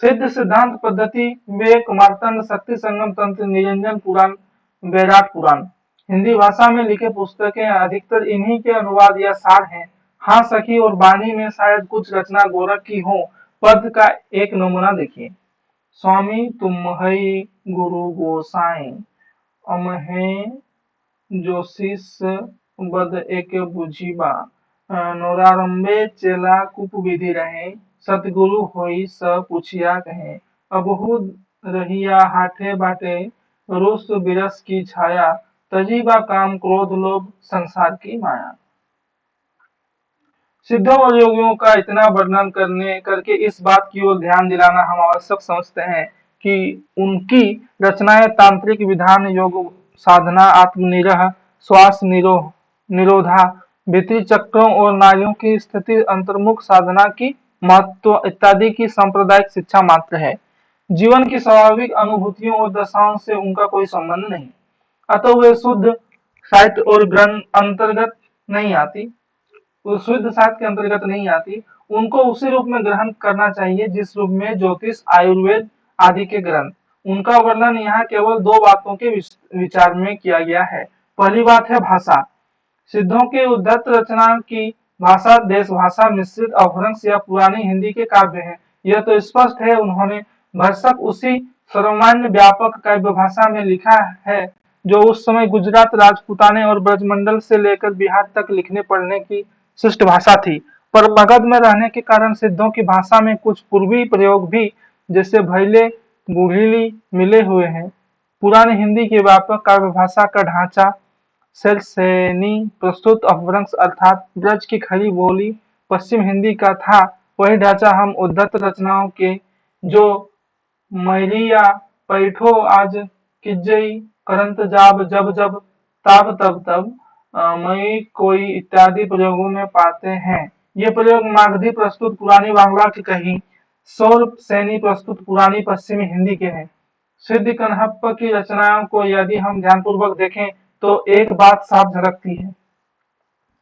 सिद्ध सिद्धांत पद्धति विवेक मार्तंड शक्ति संगम तंत्र निरंजन पुराण वैराट पुराण हिंदी भाषा में लिखे पुस्तकें अधिकतर इन्हीं के अनुवाद या सार हैं। हाँ सखी और बानी में शायद कुछ रचना गोरख की हो। पद का एक नमूना देखिए। स्वामी तुम्हई गुरु गोसाई अमहे जोशिष बद एक बुझीबा नोरारंबे चेला कुप विधि रहे सतगुरु होई स पूछिया कहे अबहु रहिया हाथे बाटे रोष बिरस की छाया तजीबा काम क्रोध लोभ संसार की माया। सिद्धों और योगियों का इतना वर्णन करके इस बात की ओर ध्यान दिलाना हम आवश्यक समझते हैं कि उनकी रचनाएं तांत्रिक विधान योग साधना आत्मनिग्रह श्वास निरोधा भित्री चक्रों और नारियों की स्थिति अंतर्मुख साधना की महत्व इत्यादि की सांप्रदायिक शिक्षा मात्र है। जीवन की स्वाभाविक अनुभूतियों और दशाओं से उनका कोई संबंध नहीं, अतः वे शुद्ध साहित्य और ग्रंथ अंतर्गत नहीं आती शुद्ध साहित्य के अंतर्गत नहीं आती। उनको उसी रूप में ग्रहण करना चाहिए जिस रूप में ज्योतिष आयुर्वेद आदि के ग्रंथ। उनका वर्णन यहाँ केवल दो बातों के विचार में किया गया है। पहली बात है भाषा। सिद्धों के उद्धत रचना की भाषा देश भाषा मिश्रित अपभ्रंश या पुरानी हिंदी के काव्य है। यह तो स्पष्ट है उन्होंने भरसक उसी सर्वमान्य व्यापक काव्य भाषा में लिखा है जो उस समय गुजरात राजपुताने और ब्रजमंडल से लेकर बिहार तक लिखने पढ़ने की शिष्ट भाषा थी। पर मगध में रहने के कारण सिद्धों की भाषा में कुछ पूर्वी प्रयोग भी जैसे भैले गुड़िली मिले हुए हैं। पुरानी हिंदी की व्यापक काव्य भाषा का ढांचा सेल्सैनी प्रस्तुत अपभ्रंश अर्थात ब्रज की खड़ी बोली पश्चिम हिंदी का था। वही ढांचा हम उद्धत रचनाओं के जो मैली या पैठो आज किज्जई करंत जाब जब जब ताब तब तब मई कोई इत्यादि प्रयोगों में पाते हैं। ये प्रयोग मागधी प्रस्तुत पुरानी बांग्ला की कही सौर सैनी प्रस्तुत पुरानी पश्चिमी हिंदी के हैं। सिद्ध कन्हप्पा की रचनाओं को यदि हम ध्यानपूर्वक देखें तो एक बात साफ झलकती है,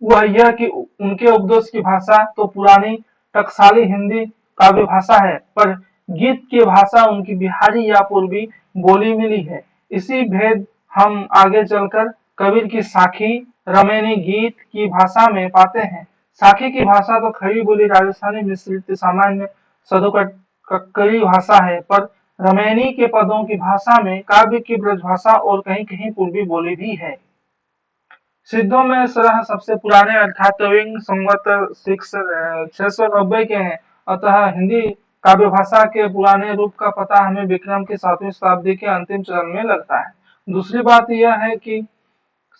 वह यह कि उनके उपदेश की भाषा तो पुरानी टकसाली हिंदी काव्य भाषा है, पर गीत की भाषा उनकी बिहारी या पूर्वी बोली मिली है। इसी भेद हम आगे चलकर कबीर की साखी रमेनी गीत की भाषा में पाते हैं। साखी की भाषा तो खड़ी बोली राजस्थानी मिश्रित सामान्य सदोकट्करी भाषा है, पर रमेनी के पदों की भाषा में काव्य की ब्रजभाषा और कहीं कहीं पूर्वी बोली भी है। सिद्धों में सरह सबसे पुराने अर्थात संवत 690 के हैं। अतः हिंदी काव्य भाषा के पुराने रूप का पता हमें विक्रम की 7वीं शताब्दी के अंतिम चरण में लगता है। दूसरी बात यह है कि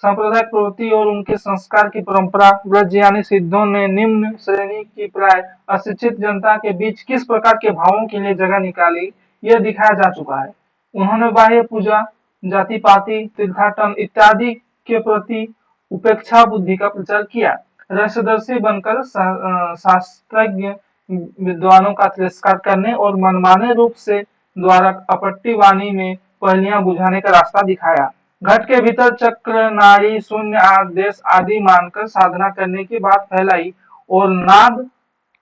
सांप्रदायिक प्रवृत्ति और उनके संस्कार की परंपरा ब्रजयानी सिद्धों ने निम्न श्रेणी की प्राय अशिक्षित जनता के बीच किस प्रकार के भावों के लिए जगह निकाली, यह दिखाया जा चुका है। उन्होंने बाह्य पूजा जाति पाति तीर्थाटन इत्यादि के प्रति उपेक्षा बुद्धि का प्रचार किया। रसदर्शी बनकर शास्त्रज्ञ विद्वानों का तिरस्कार करने और मनमाने रूप से द्वारा अपट्टी वाणी में पहलियां बुझाने का रास्ता दिखाया। घट के भीतर चक्र नाड़ी शून्य आदेश आदि मानकर साधना करने की बात फैलाई और नाद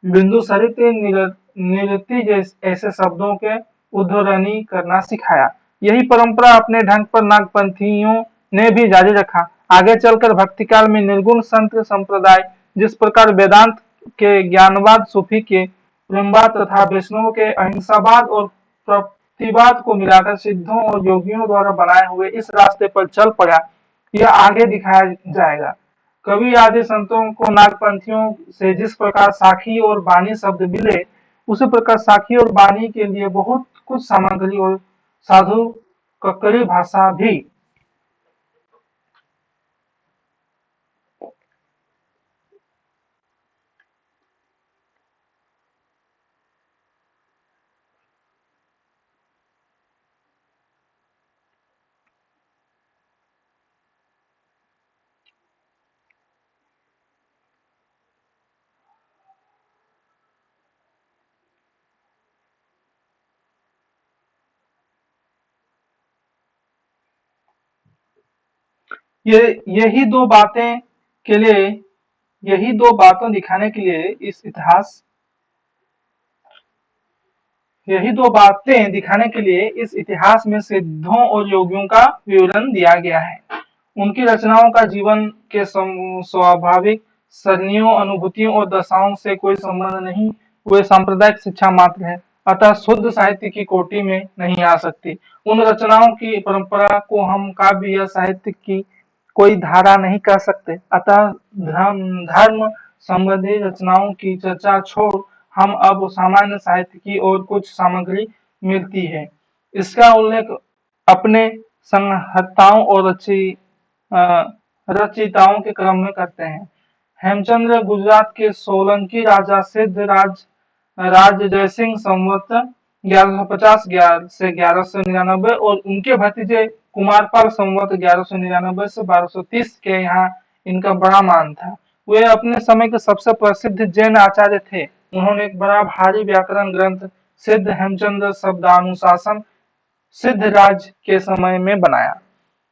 बिंदु सरित निरति ऐसे शब्दों के उद्धरणी करना सिखाया। यही परंपरा अपने ढंग पर नागपंथियों ने भी जारी रखा। आगे चलकर भक्ति काल में निर्गुण संत संप्रदाय जिस प्रकार वेदांत के ज्ञानवाद सूफी के प्रेमवाद तथा वैष्णव के अहिंसावाद और प्रतिवाद को मिलाकर सिद्धों और योगियों द्वारा बनाए हुए इस रास्ते पर चल पड़ा, यह आगे दिखाया जाएगा। कवि आदि संतों को नागपंथियों से जिस प्रकार साखी और बानी शब्द मिले, उसी प्रकार साखी और बानी के लिए बहुत कुछ सामग्री और साधु कक्करी भाषा भी ये यही दो बातें के लिए यही दो बातों दिखाने के लिए इस इतिहास यही दो बातें दिखाने के लिए इस इतिहास में सिद्धों और योगियों का विवरण दिया गया है। उनकी रचनाओं का जीवन के स्वाभाविक सरणियों, अनुभूतियों और दशाओं से कोई संबंध नहीं, वे सांप्रदायिक शिक्षा मात्र है, अतः शुद्ध साहित्य की कोटि में नहीं आ सकती। उन रचनाओं की परंपरा को हम काव्य या साहित्य की कोई धारा नहीं कह सकते, अतः धर्म संबंधी रचनाओं की चर्चा छोड़ हम अब सामान्य साहित्य की और कुछ सामग्री मिलती है इसका उल्लेख अपने संहर्ताओं और रचयिताओं के क्रम में करते हैं। हेमचंद्र गुजरात के सोलंकी राजा सिद्ध राज जयसिंह संवत 1150 से 1199 और उनके भतीजे कुमारपाल संवत 1199 से 1230 के यहाँ इनका बड़ा मान था। वे अपने समय के सबसे प्रसिद्ध जैन आचार्य थे। उन्होंने एक बड़ा भारी व्याकरण ग्रंथ सिद्ध हेमचंद्र शब्दानुशासन सिद्धराज के समय में बनाया,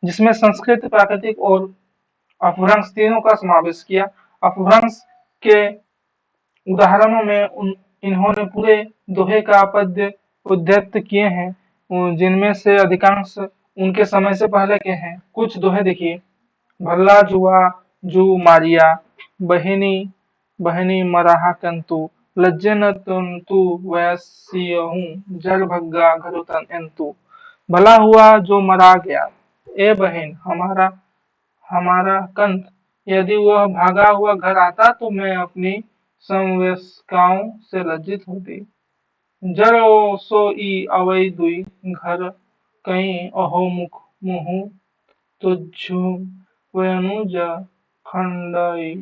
जिसमें संस्कृत, प्राकृतिक और अपभ्रंश तीनों का समावेश किया। अपभ्रंश के उदाहरणों में इन्होंने पूरे दोहे का पद्य उद्धृत किए हैं, जिनमें से अधिकांश उनके समय से पहले के हैं। कुछ दोहे देखिए। भल्ला जुआ जू मारिया, बहिनी बहिनी मराहा कंतु, लज्जे न तु वयस्यहूँ, जग भग्गा घरुतन एंतु। भला हुआ जो मरा गया, ए बहन हमारा हमारा कंत, यदि वह भागा हुआ घर आता तो मैं अपनी समवयस्काओं से लज्जित होती। जरो सो ई अवै दुई घर कहीं अहो मुख मुहु तुझु वयनुज खंडई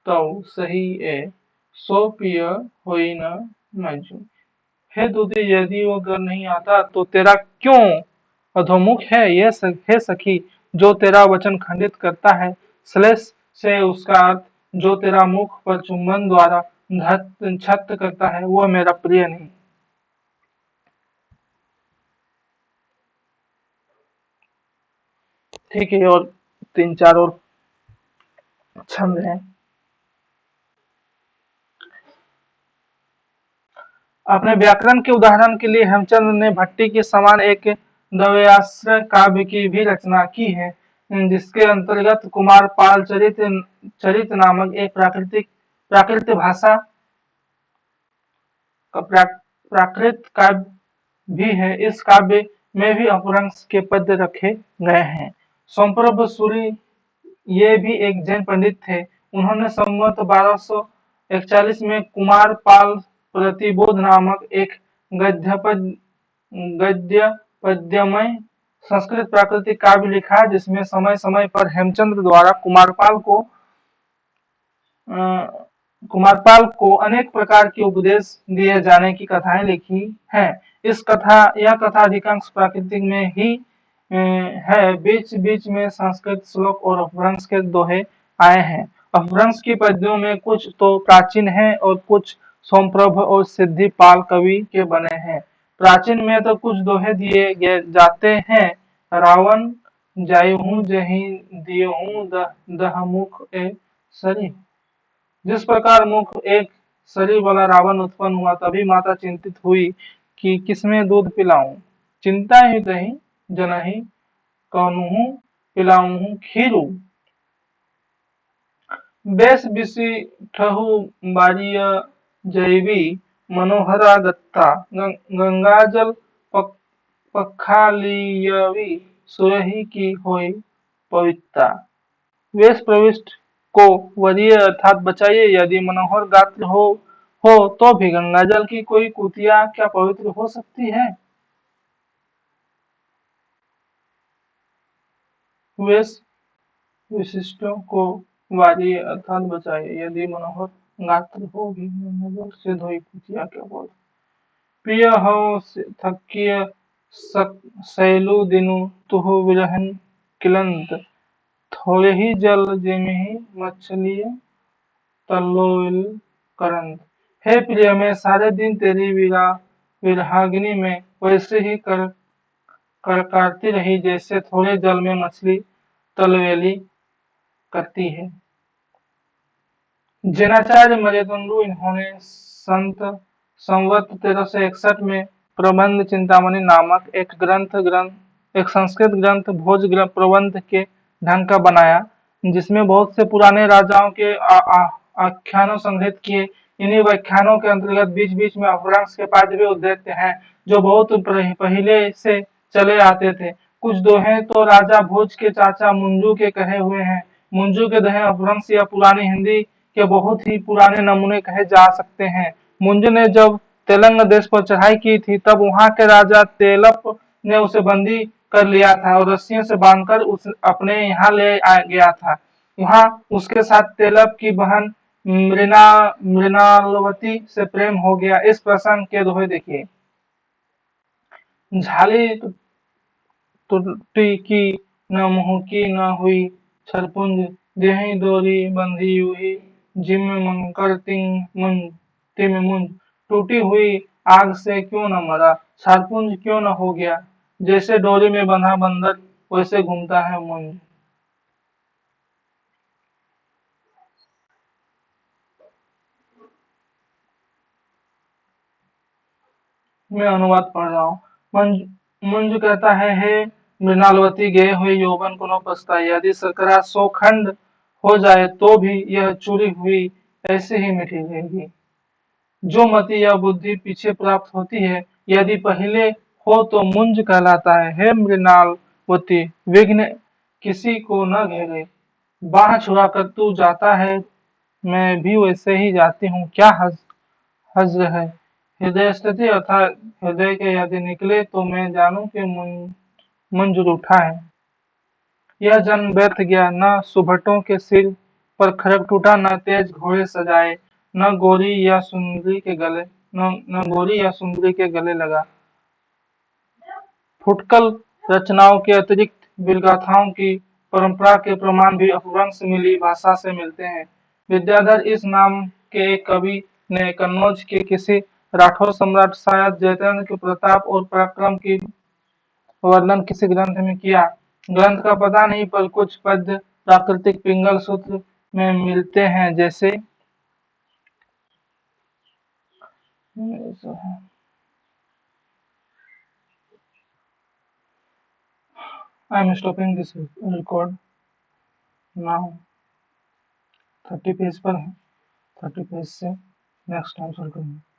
तव सही ए सो पिय होई न मजू। हे दूधी, यदि वो घर नहीं आता तो तेरा क्यों अधोमुख है। ये हे सखी, जो तेरा वचन खंडित करता है। श्लेष से उसका अर्थ जो तेरा मुख पर चुंबन द्वारा छत करता है, वो मेरा प्रिय नहीं। ठीक है, और तीन चार और छंद हैं। अपने व्याकरण के उदाहरण के लिए हेमचंद्र ने भट्टी के समान एक दव्याश्रय काव्य की भी रचना की है, जिसके अंतर्गत कुमारपाल चरित नामक एक प्राकृत भाषा का प्राकृत काव्य भी है। इस काव्य में भी अपभ्रंश के पद्य रखे गए हैं। सोमप्रभ सूरी ये भी एक जैन पंडित थे। उन्होंने संवत 1241 में कुमारपाल प्रतिबोध नामक एक गद्य पद्यमय संस्कृत प्राकृतिक काव्य लिखा, जिसमें समय समय पर हेमचंद्र द्वारा कुमारपाल को अनेक प्रकार के उपदेश दिए जाने की कथाएं लिखी हैं। यह कथा अधिकांश प्राकृतिक में ही है। बीच बीच में संस्कृत श्लोक और अपभ्रंश के दोहे आए हैं। अपभ्रंश के पद्यों में कुछ तो प्राचीन हैं और कुछ सोमप्रभ और सिद्धिपाल कवि के बने हैं। प्राचीन में तो कुछ दोहे दिए जाते हैं। रावण जायहूँ जहीं दियहूँ दहमुख ए सरी। जिस प्रकार मुख एक शरीर वाला रावण उत्पन्न हुआ, तभी माता चिंतित हुई कि किसमें दूध पिलाऊं। चिंता ही तही जनहि कौनहु पिलाऊं खीरू। बेस बिसिठहु बारिय जैवी मनोहरा दत्ता, गंगाजल पखालियवी सुरही की होई पवित्रता। वेश प्रविष्ट को वरीय अर्थात बचाइए। यदि मनोहर गात्र हो तो भी गंगाजल की कोई कुतिया क्या पवित्र हो सकती है। वेश विशिष्टों को वारिय अर्थात बचाइए। यदि मनोहर गात्र हो भी गंगाजल से धोई कुतिया क्या पवित्र। प्रिय हो थकिय सैलु दिनु तुहु विरहन किलंत, थोड़े ही जल जिमिहि मछली तल्लोल करंत। हे प्रिय, मैं सारे दिन तेरी विरहाग्नि में वैसे ही करती रही जैसे थोड़े जल में मछली तलवेली करती है। जैनाचार्य मर्यादंडु इन्होंने संवत 1361 में प्रबंध चिंतामणि नामक एक संस्कृत ग्रंथ भोज प्रबंध के ढंग का बनाया, जिसमें बहुत से पुराने राजाओं के आख्यानों संग्रहित किए। इन्हीं व्याख्यानों के अंतर्गत बीच बीच में अपभ्रंश के पाठ भी उद्धृत हैं, जो बहुत पहले से चले आते थे। कुछ दोहे तो राजा भोज के चाचा मुंजू के कहे हुए हैं। मुंजू के दोहे अपभ्रंश या पुरानी हिंदी के बहुत ही पुराने नमूने कहे जा सकते हैं। मुंजू ने जब तेलंग देश पर चढ़ाई की थी, तब वहां के राजा तेलप ने उसे बंदी कर लिया था और रस्सियों से बांधकर उस अपने यहाँ ले आ गया था। वहां उसके साथ तेलप की बहन मृणालवती से प्रेम हो गया। इस प्रसंग के दोहे देखिए। झाली टूटी की न मुँह की न हुई छरपुंज, देहि डोरी बंधी यूही, जिम मंकर तिम मुंज। टूटी हुई आग से क्यों न मरा, छरपुंज क्यों न हो गया, जैसे डोरी में बंधा बंदर वैसे घूमता है मुंज। मैं अनुवाद पढ़ रहा हूँ। मुंज कहता है, हे मृणालवती, गए हुए यौवन को न पछताए। यदि शर्करा 100 खंड हो जाए तो भी यह चूरी हुई ऐसे ही मीठी रहेगी। जो मति या बुद्धि पीछे प्राप्त होती है, यदि पहले हो तो मुंज कहलाता है। हे मृणालवती, विघ्न किसी को न घेरे, बाह छुड़ाकर तू जाता है, मैं भी वैसे ही जाती हूँ, क्या हज्र है। हृदय स्थिति अर्थात हृदय के यदि निकले तो मैं जानूं कि मुंज रूठा है। यह जन्म व्यर्थ गया, न सुभटों के सिर पर खड़ग टूटा, न तेज घोड़े सजाए, न गोरी या सुंदरी के गले लगा। फुटकल रचनाओं के अतिरिक्त वीरगाथाओं की परंपरा के प्रमाण भी अपभ्रंश मिली भाषा से मिलते हैं। विद्याधर इस नाम के एक कवि ने कन्नौज के किसी राठौर सम्राट शायद जयचंद्र के प्रताप और पराक्रम की वर्णन किसी ग्रंथ में किया। ग्रंथ का पता नहीं, पर कुछ पद्य प्राकृतिक पिंगल सूत्र में मिलते हैं, जैसे I am stopping this record now. 30 page पर है, 30 पेज से नेक्स्ट टाइम शुरू करेंगे।